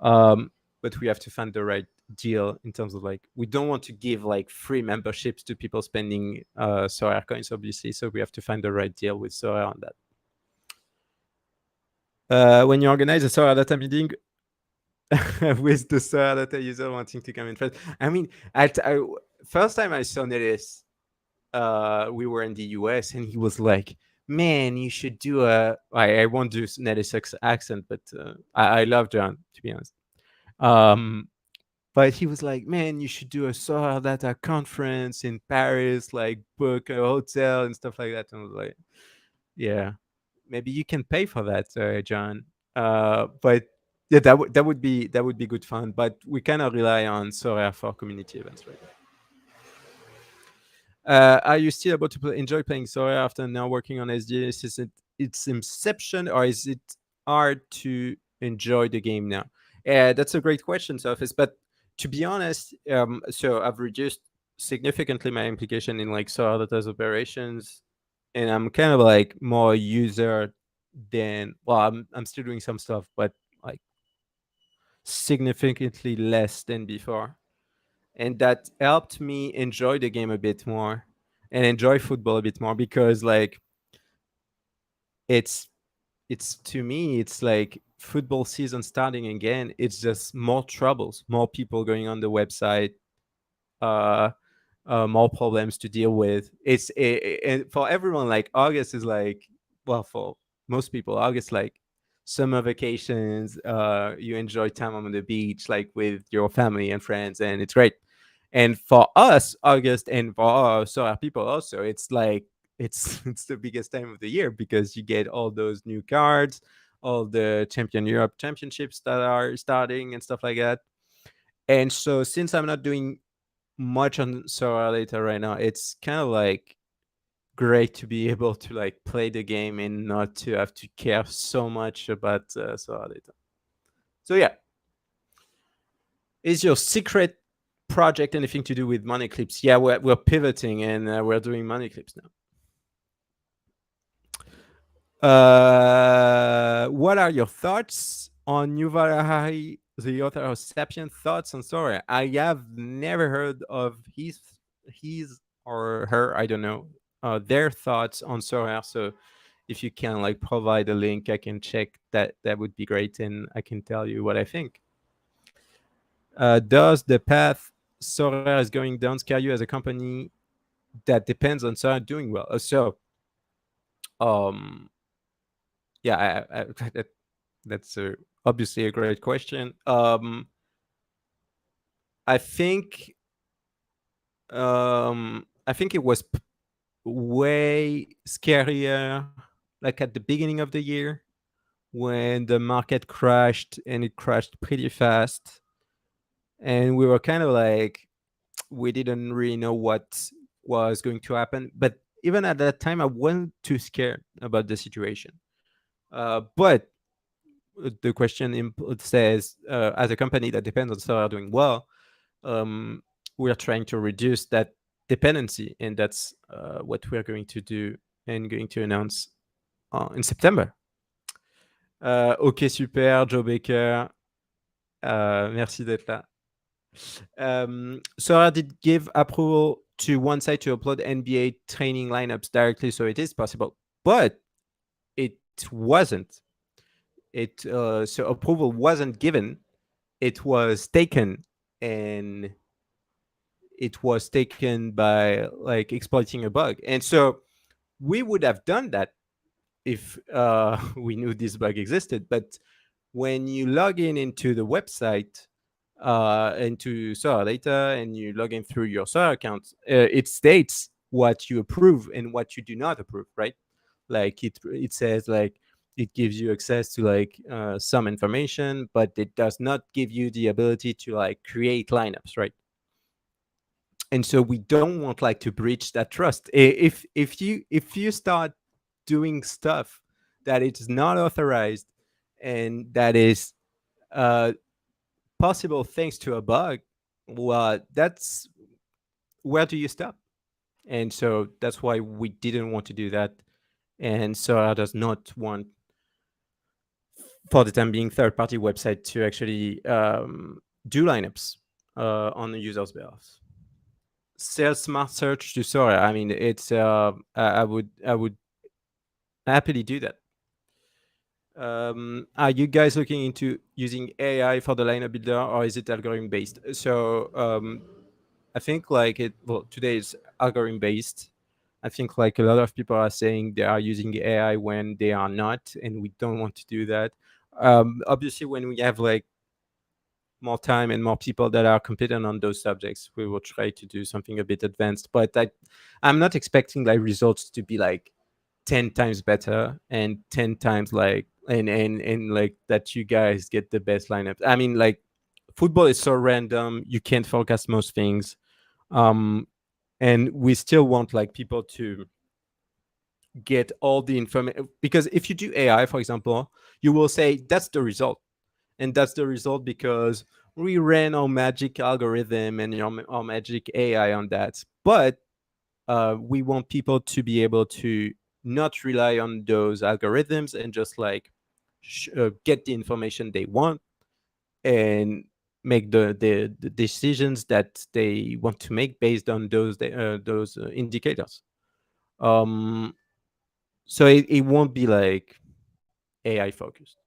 But we have to find the right deal in terms of like, we don't want to give like free memberships to people spending Sorare coins, obviously. So we have to find the right deal with Sorare on that. When you organize a SorareData meeting with the SorareData user wanting to come in first, I mean, first time I saw Nelis, we were in the US, and he was like, "Man, you should do a." I won't do Nelis accent, but I love John, to be honest. But he was like, "Man, you should do a SorareData conference in Paris, like book a hotel and stuff like that." And I was like, "Yeah, maybe you can pay for that, John." But yeah, that would be good fun. But we kind of rely on Sorare for community events right now. Are you still able to enjoy playing Sorare after now working on SGS? Is it its inception, or is it hard to enjoy the game now? That's a great question, Surface. But to be honest, so I've reduced significantly my implication in like SorareData's operations, and I'm kind of like more user than, well, I'm still doing some stuff, but like significantly less than before. And that helped me enjoy the game a bit more and enjoy football a bit more, because like it's it's to me, it's like football season starting again. It's just more troubles, more people going on the website, uh more problems to deal with. And for everyone, like August is like, well, for most people, August like summer vacations. You enjoy time on the beach, like with your family and friends, and it's great. And for us, August, and for our people also, it's like it's the biggest time of the year, because you get all those new cards, all the Champion Europe championships that are starting and stuff like that. And so since I'm not doing much on SorareData right now, it's kind of like great to be able to like play the game and not to have to care so much about SorareData. So yeah, is your secret project anything to do with money clips? Yeah, we're pivoting, and we're doing money clips now. What are your thoughts on Yuval Harari, the author of *Sapient*? Thoughts on Sorare? I have never heard of his or her, I don't know, their thoughts on Sorare. So if you can like provide a link, I can check that. That would be great, and I can tell you what I think. Does the path Sorare is going down scare you as a company that depends on Sorare doing well? Um, yeah, that's obviously a great question. I think I think it was way scarier, like at the beginning of the year, when the market crashed, and it crashed pretty fast, and we were kind of like, we didn't really know what was going to happen. But even at that time, I wasn't too scared about the situation. But the question says, as a company that depends on Sorare doing well, um, we are trying to reduce that dependency, and that's what we are going to do and going to announce in September. Ok, super, Joe Baker. Merci d'être là. Sorare did give approval to one site to upload NBA training lineups directly, so it is possible, but it wasn't. So approval wasn't given. It was taken, and it was taken by like exploiting a bug. And so we would have done that if we knew this bug existed. But when you log in into the website, into SorareData, and you log in through your Sorare account, it states what you approve and what you do not approve, right? Like it says like it gives you access to like some information, but it does not give you the ability to like create lineups, right? And so we don't want like to breach that trust. If you start doing stuff that is not authorized, and that is uh, possible thanks to a bug, well, that's where do you stop? And so that's why we didn't want to do that. And Sora does not want, for the time being, third-party website to actually do lineups on the user's behalf. Sell smart search to Sora. I mean, it's I would happily do that. Are you guys looking into using AI for the lineup builder, or is it algorithm based? So I think like today is algorithm based. I think like a lot of people are saying they are using AI when they are not, and we don't want to do that. Obviously, when we have like more time and more people that are competent on those subjects, we will try to do something a bit advanced. But I'm not expecting like results to be like 10 times better and 10 times like and like that you guys get the best lineups. I mean, like football is so random, you can't forecast most things. And we still want like people to get all the information, because if you do AI, for example, you will say that's the result. and that's the result because we ran our magic algorithm and our magic AI on that. But we want people to be able to not rely on those algorithms and just like get the information they want and make the decisions that they want to make based on those indicators. Um, so it won't be like AI focused.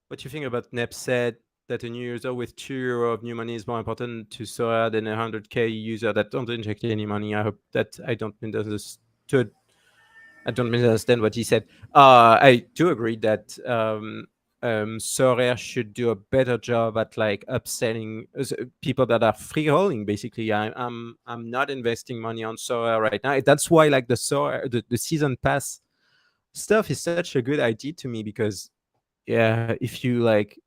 What you think about Nep said that a new user with €2 of new money is more important to Sora than a 100K user that don't inject any money? I hope that I don't misunderstood. I don't misunderstand what he said. I do agree that Sorare should do a better job at like upselling people that are free rolling. Basically, I'm not investing money on Sorare right now. That's why like the season pass stuff is such a good idea to me because yeah, if you're like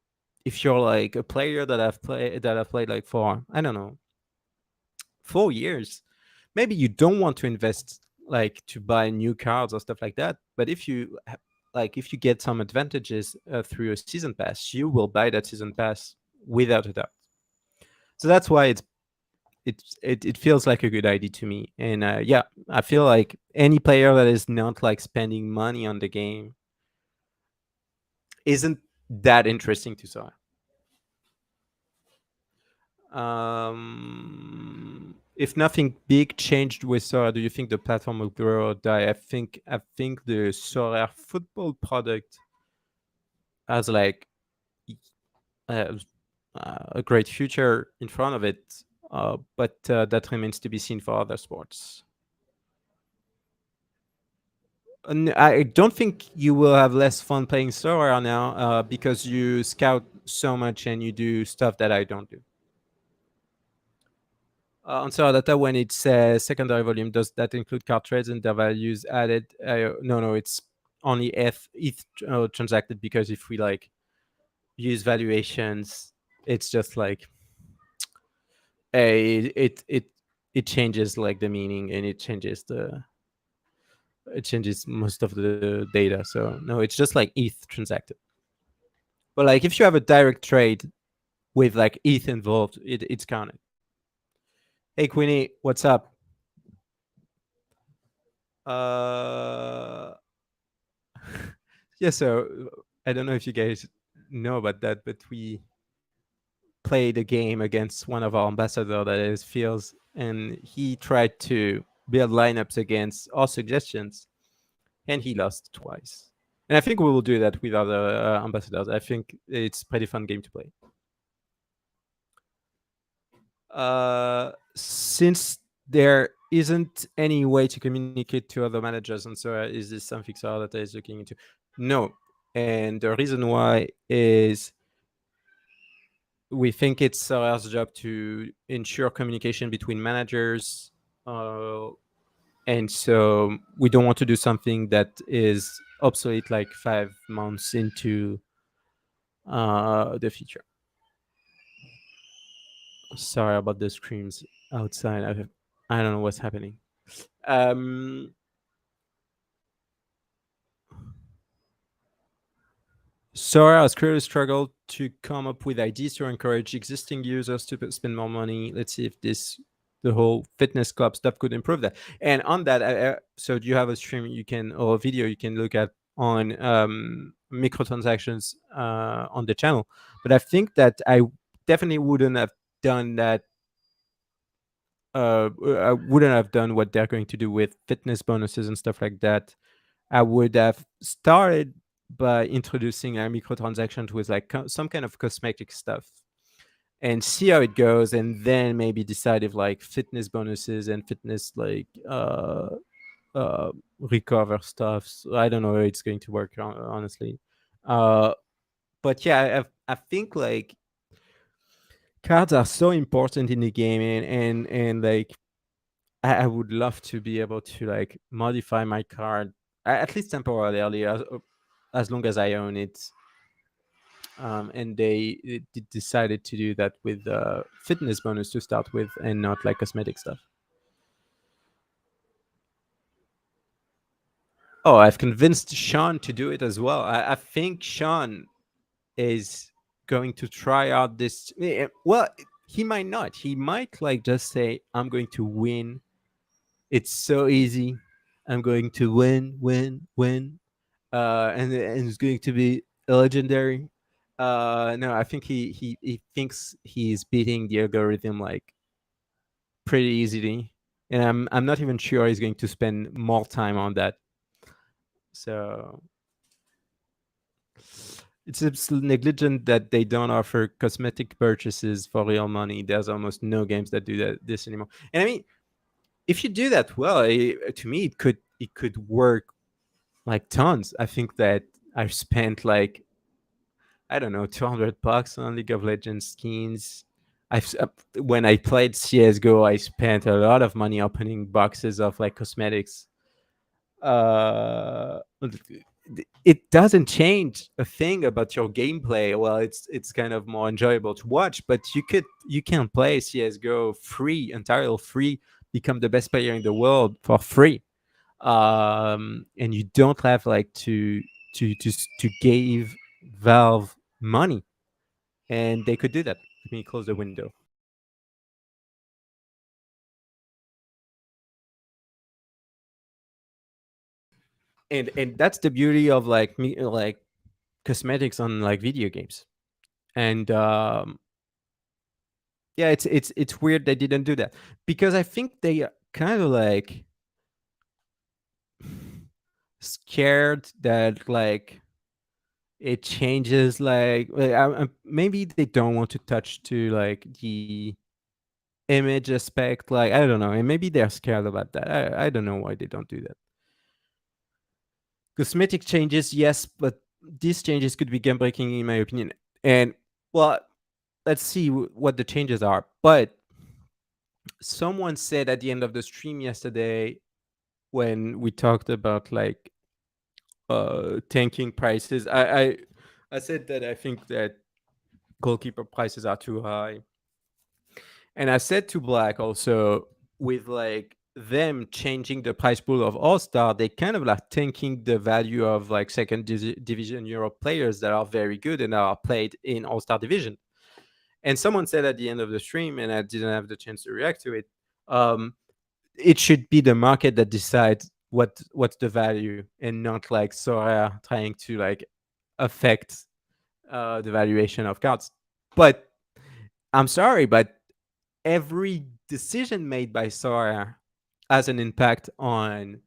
a player that I've played like for I don't know 4 years, maybe you don't want to invest like to buy new cards or stuff like that. But if you get some advantages through a season pass, you will buy that season pass without a doubt. So that's why it feels like a good idea to me. And yeah, I feel like any player that is not like spending money on the game isn't that interesting to saw. If nothing big changed with Sora, do you think the platform will grow or die? I think the Sorare football product has like uh, a great future in front of it, but that remains to be seen for other sports. And I don't think you will have less fun playing Sorare now because you scout so much and you do stuff that I don't do. On SorareData, when it says secondary volume, does that include card trades and their values added? No, it's only ETH transacted because if we like use valuations, it's just like it changes like the meaning and it changes most of the data. So no, it's just like ETH transacted. But like if you have a direct trade with like ETH involved, it's counted. Hey Queenie, what's up? Uh yeah, so I don't know if you guys know about that, but we played a game against one of our ambassador that is Fields, and he tried to build lineups against our suggestions, and he lost twice. And I think we will do that with other ambassadors. I think it's a pretty fun game to play. Since there isn't any way to communicate to other managers, and so is this something SorareData is looking into? No, and the reason why is we think it's Sorare's job to ensure communication between managers, and so we don't want to do something that is obsolete like 5 months into the future. Sorry about the screams outside. I don't know what's happening. Um, Sora has clearly struggled to come up with ideas to encourage existing users to spend more money. Let's see if the whole fitness club stuff could improve that. And on that, so you have a stream you can or a video you can look at on microtransactions on the channel. But I think that I definitely wouldn't have done that. I wouldn't have done what they're going to do with fitness bonuses and stuff like that. I would have started by introducing a microtransactions with like some kind of cosmetic stuff and see how it goes, and then maybe decide if like fitness bonuses and fitness like recover stuff. So I don't know how it's going to work honestly. But yeah, I think like cards are so important in the game, and like I would love to be able to like modify my card at least temporarily as long as I own it. And they decided to do that with fitness bonus to start with and not like cosmetic stuff. Oh, I've convinced Sean to do it as well. I think Sean is going to try out this. Well, he might not. He might like just say, "I'm going to win. It's so easy. I'm going to win, win, win," and it's going to be legendary. No, I think he thinks he's beating the algorithm like pretty easily, and I'm not even sure he's going to spend more time on that. So it's negligent that they don't offer cosmetic purchases for real money. There's almost no games that do this anymore. And I mean, if you do that well, to me it could work like tons. I think that I've spent like, I don't know, $200 on League of Legends skins. When I played CS:GO, I spent a lot of money opening boxes of like cosmetics. uh it doesn't change a thing about your gameplay. Well, it's kind of more enjoyable to watch, but you can play CS:GO free, entirely free, become the best player in the world for free. And you don't have like to give Valve money, and they could do that. Let me close the window. And that's the beauty of like me, like cosmetics on like video games. And yeah, it's weird they didn't do that, because I think they are kind of like scared that like it changes like maybe they don't want to touch to like the image aspect, like I don't know, and maybe they're scared about that. I don't know why they don't do that. Cosmetic changes, yes, but these changes could be game breaking in my opinion. And well, let's see what the changes are. But someone said at the end of the stream yesterday, when we talked about like tanking prices, I said that I think that goalkeeper prices are too high. And I said to Black also, with like them changing the price pool of All Star, they kind of like tanking the value of like second division Europe players that are very good and are played in All Star division. And someone said at the end of the stream, and I didn't have the chance to react to it, um, it should be the market that decides what's the value, and not like Sorare trying to like affect the valuation of cards. But I'm sorry, but every decision made by Sorare has an impact on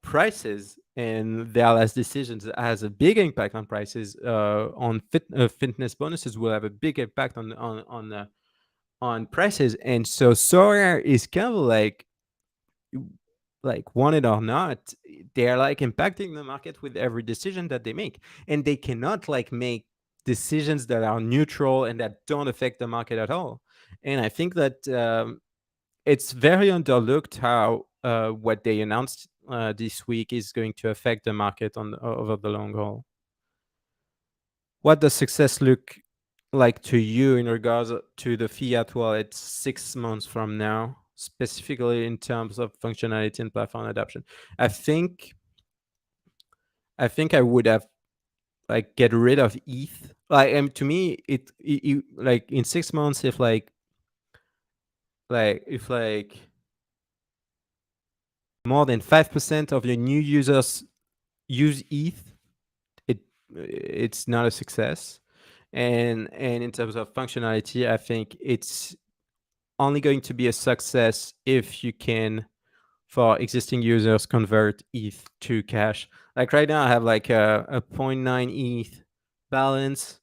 prices, and their last decisions has a big impact on prices. On fitness bonuses will have a big impact on prices, and so Sorare is kind of like want it or not, they're like impacting the market with every decision that they make, and they cannot like make decisions that are neutral and that don't affect the market at all. And I think that it's very underlooked how what they announced this week is going to affect the market over the long haul. What does success look like to you in regards to the fiat wallet 6 months from now, specifically in terms of functionality and platform adoption? I think I would have like get rid of ETH. Like, to me, it like in 6 months, if like more than 5% of your new users use ETH, it's not a success. And in terms of functionality, I think it's only going to be a success if you can, for existing users, convert ETH to cash. Like right now, I have like a 0.9 ETH balance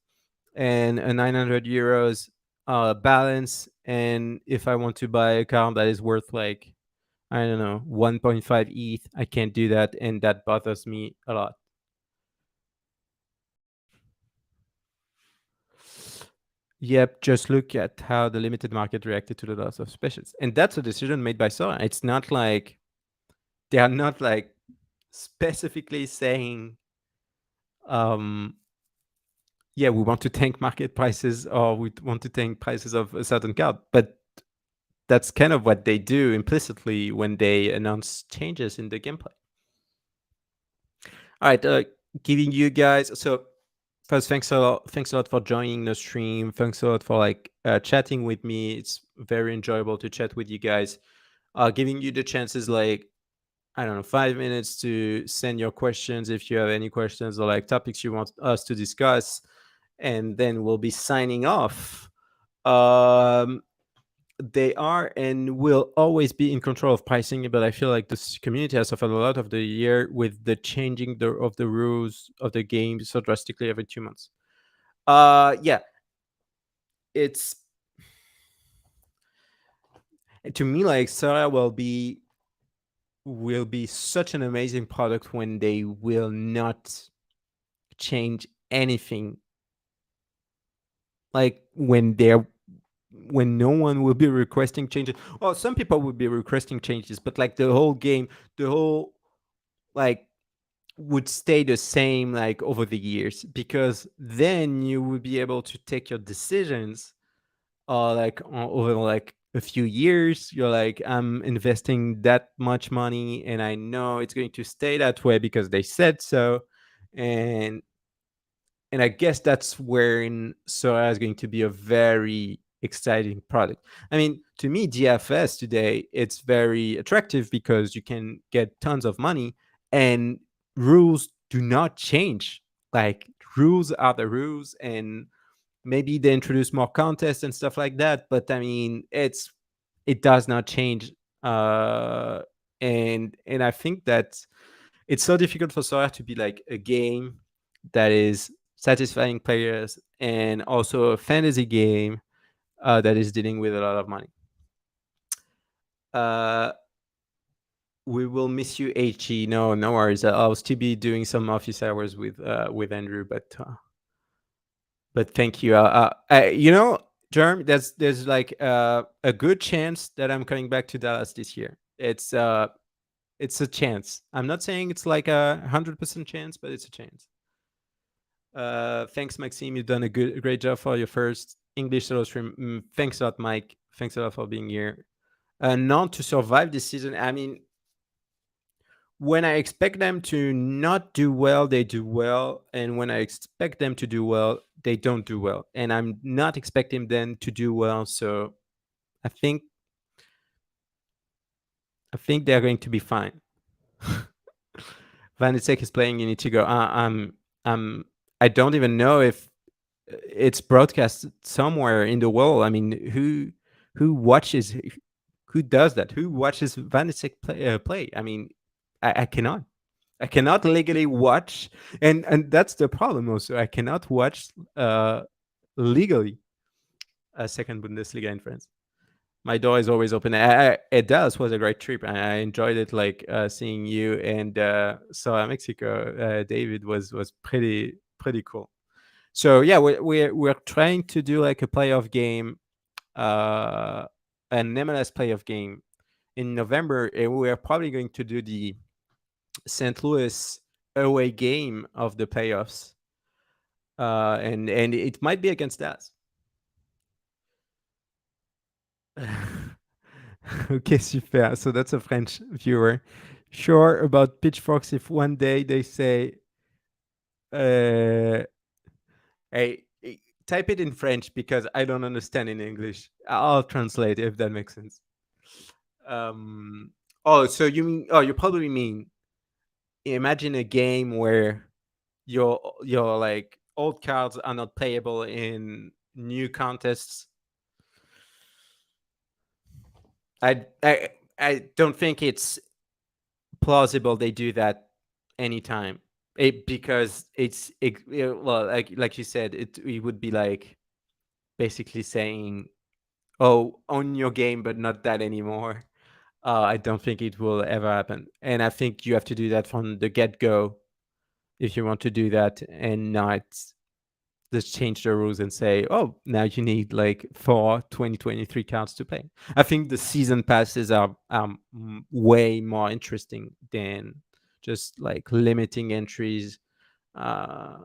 and a 900 euros balance. And if I want to buy a car that is worth like, I don't know, 1.5 ETH, I can't do that. And that bothers me a lot. Yep, just look at how the limited market reacted to the loss of specials. And that's a decision made by Sora. It's not like they are not like specifically saying, um, yeah, we want to tank market prices, or we want to tank prices of a certain card. But that's kind of what they do implicitly when they announce changes in the gameplay. All right, giving you guys, so First, thanks a lot for joining the stream. Thanks a lot for like chatting with me. It's very enjoyable to chat with you guys. Giving you the chances, like, I don't know, 5 minutes to send your questions if you have any questions or like topics you want us to discuss, and then we'll be signing off. Um, they are and will always be in control of pricing, but I feel like this community has suffered a lot of the year with the changing of the rules of the game so drastically every 2 months. Yeah, it's to me like Sorare will be such an amazing product when they will not change anything. Like when no one will be requesting changes. Well, some people will be requesting changes, but like the whole game, the whole like would stay the same like over the years, because then you would be able to take your decisions like over like a few years. You're like, I'm investing that much money and I know it's going to stay that way because they said so. And and I guess that's where Sora is going to be a very exciting product. I mean, to me, DFS today, it's very attractive because you can get tons of money and rules do not change. Like, rules are the rules, and maybe they introduce more contests and stuff like that. But I mean, it does not change. Uh, and I think that it's so difficult for Sora to be like a game that is satisfying players and also a fantasy game that is dealing with a lot of money. Uh, we will miss you, HE. No, no worries. I'll still be doing some office hours with Andrew, but thank you. Jerm, there's like a good chance that I'm coming back to Dallas this year. It's a chance. I'm not saying it's like 100% chance, but it's a chance. Thanks, Maxime. You've done a great job for your first English solo stream. Thanks a lot, Mike. Thanks a lot for being here. Not to survive this season. I mean, when I expect them to not do well, they do well, and when I expect them to do well, they don't do well. And I'm not expecting them to do well, so I think they're going to be fine. Vanitsek is playing. You need to go. I don't even know if it's broadcast somewhere in the world. I mean, who watches? Who does that? Who watches Vanitsek play? I mean, I cannot. I cannot legally watch, and that's the problem. Also, I cannot watch legally a second Bundesliga in France. My door is always open. It does was a great trip. I enjoyed it. Like seeing you and Mexico, David was pretty cool. So yeah, we're trying to do like a playoff game, uh, an MLS playoff game in November, and we're probably going to do the St. Louis away game of the playoffs, and it might be against us. Okay, super. So that's a French viewer. Sure about pitchforks if one day they say, uh, hey, type it in French because I don't understand in English. I'll translate if that makes sense. Oh, so you probably mean, imagine a game where your like old cards are not playable in new contests. I don't think it's plausible they do that anytime. Because well, like you said, it would be like basically saying, oh, own your game but not that anymore. I don't think it will ever happen, and I think you have to do that from the get-go if you want to do that, and not just change the rules and say, oh, now you need like 2023 cards to play. I think the season passes are way more interesting than just like limiting entries uh,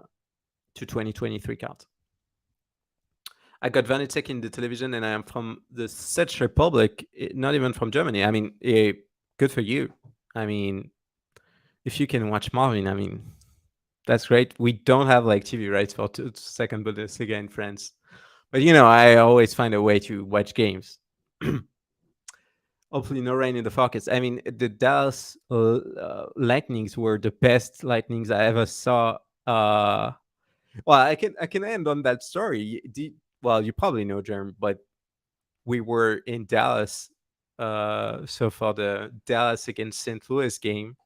to 2023 cards. I got Vanitech in the television, and I am from the Czech Republic, not even from Germany. I mean, good for you. I mean, if you can watch Marvin, I mean, That's great. We don't have like TV rights for second Bundesliga in France, but you know, I always find a way to watch games. Hopefully, no rain in the forecast. I mean, the Dallas Lightnings were the best Lightnings I ever saw. Well, I can end on that story. Well, you probably know, Jeremy, but we were in Dallas. So for the Dallas against St. Louis game,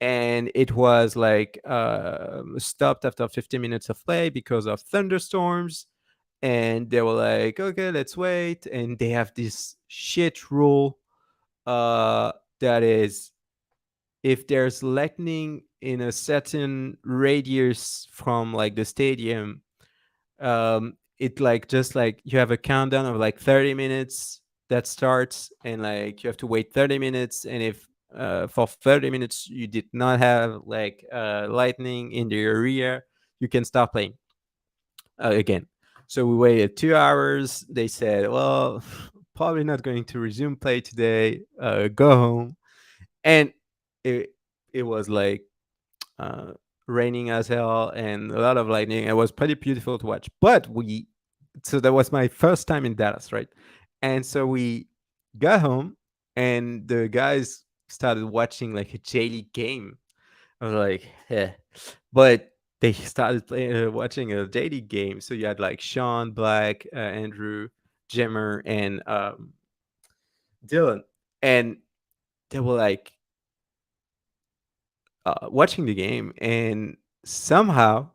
and it was like stopped after 15 minutes of play because of thunderstorms. And they were like, okay, let's wait. And they have this shit rule uh, that is, if there's lightning in a certain radius from like the stadium, it like just like you have a countdown of like 30 minutes that starts, and like you have to wait 30 minutes. And if for 30 minutes you did not have like lightning in the area, you can start playing again. So we waited 2 hours. They said, well, probably not going to resume play today, go home. And it it was like uh, raining as hell and a lot of lightning. It was pretty beautiful to watch. But so that was my first time in Dallas, right? And so we got home, and the guys started watching like a J League game. I was like, yeah, but they started playing, watching a J League game. So you had like Sean, Black, Andrew, Jimmer, and Dylan, and they were like watching the game, and somehow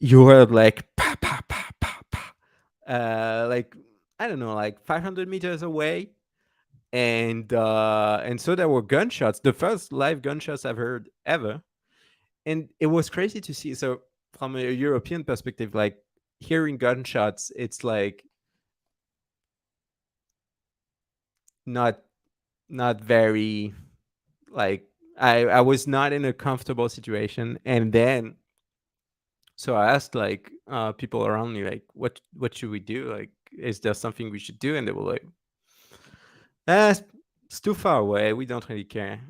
you heard like pa pa pa pa pa, like I don't know, like 500 meters away, and so there were gunshots, the first live gunshots I've heard ever, and it was crazy to see. So from a European perspective, like hearing gunshots, it's like not not very like I was not in a comfortable situation, and then so I asked like people around me like what should we do, like is there something we should do, and they were like it's too far away, we don't really care.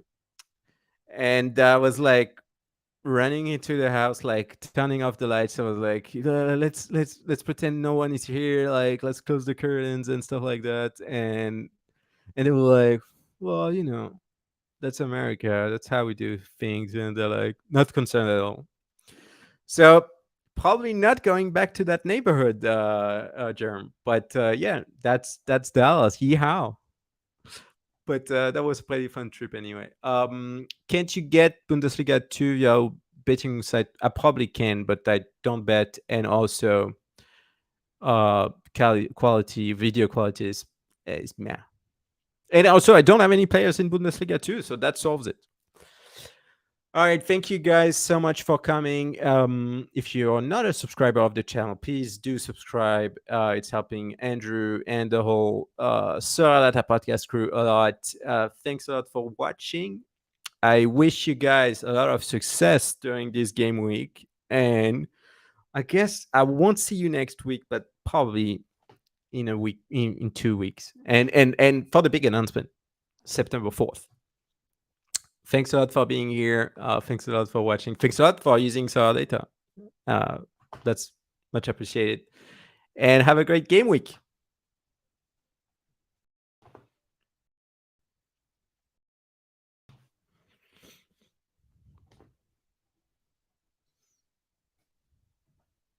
And I was like running into the house, like turning off the lights. I was like, let's pretend no one is here, like let's close the curtains and stuff like that. And they were like, well, you know, that's America, that's how we do things. And they're like not concerned at all. So probably not going back to that neighborhood, Germ. But yeah, that's Dallas. Yeehaw! But that was a pretty fun trip anyway. Can't you get Bundesliga to your betting site? I probably can, but I don't bet. And also, quality, video quality is meh. And also, I don't have any players in Bundesliga too, so that solves it. All right, thank you guys so much for coming. If you're not a subscriber of the channel, please do subscribe. It's helping Andrew and the whole SorareData podcast crew a lot. Thanks a lot for watching. I wish you guys a lot of success during this game week, and I guess I won't see you next week, but probably in a week, in 2 weeks, and for the big announcement, September 4th. Thanks a lot for being here. Thanks a lot for watching. Thanks a lot for using SorareData. That's much appreciated. And have a great game week.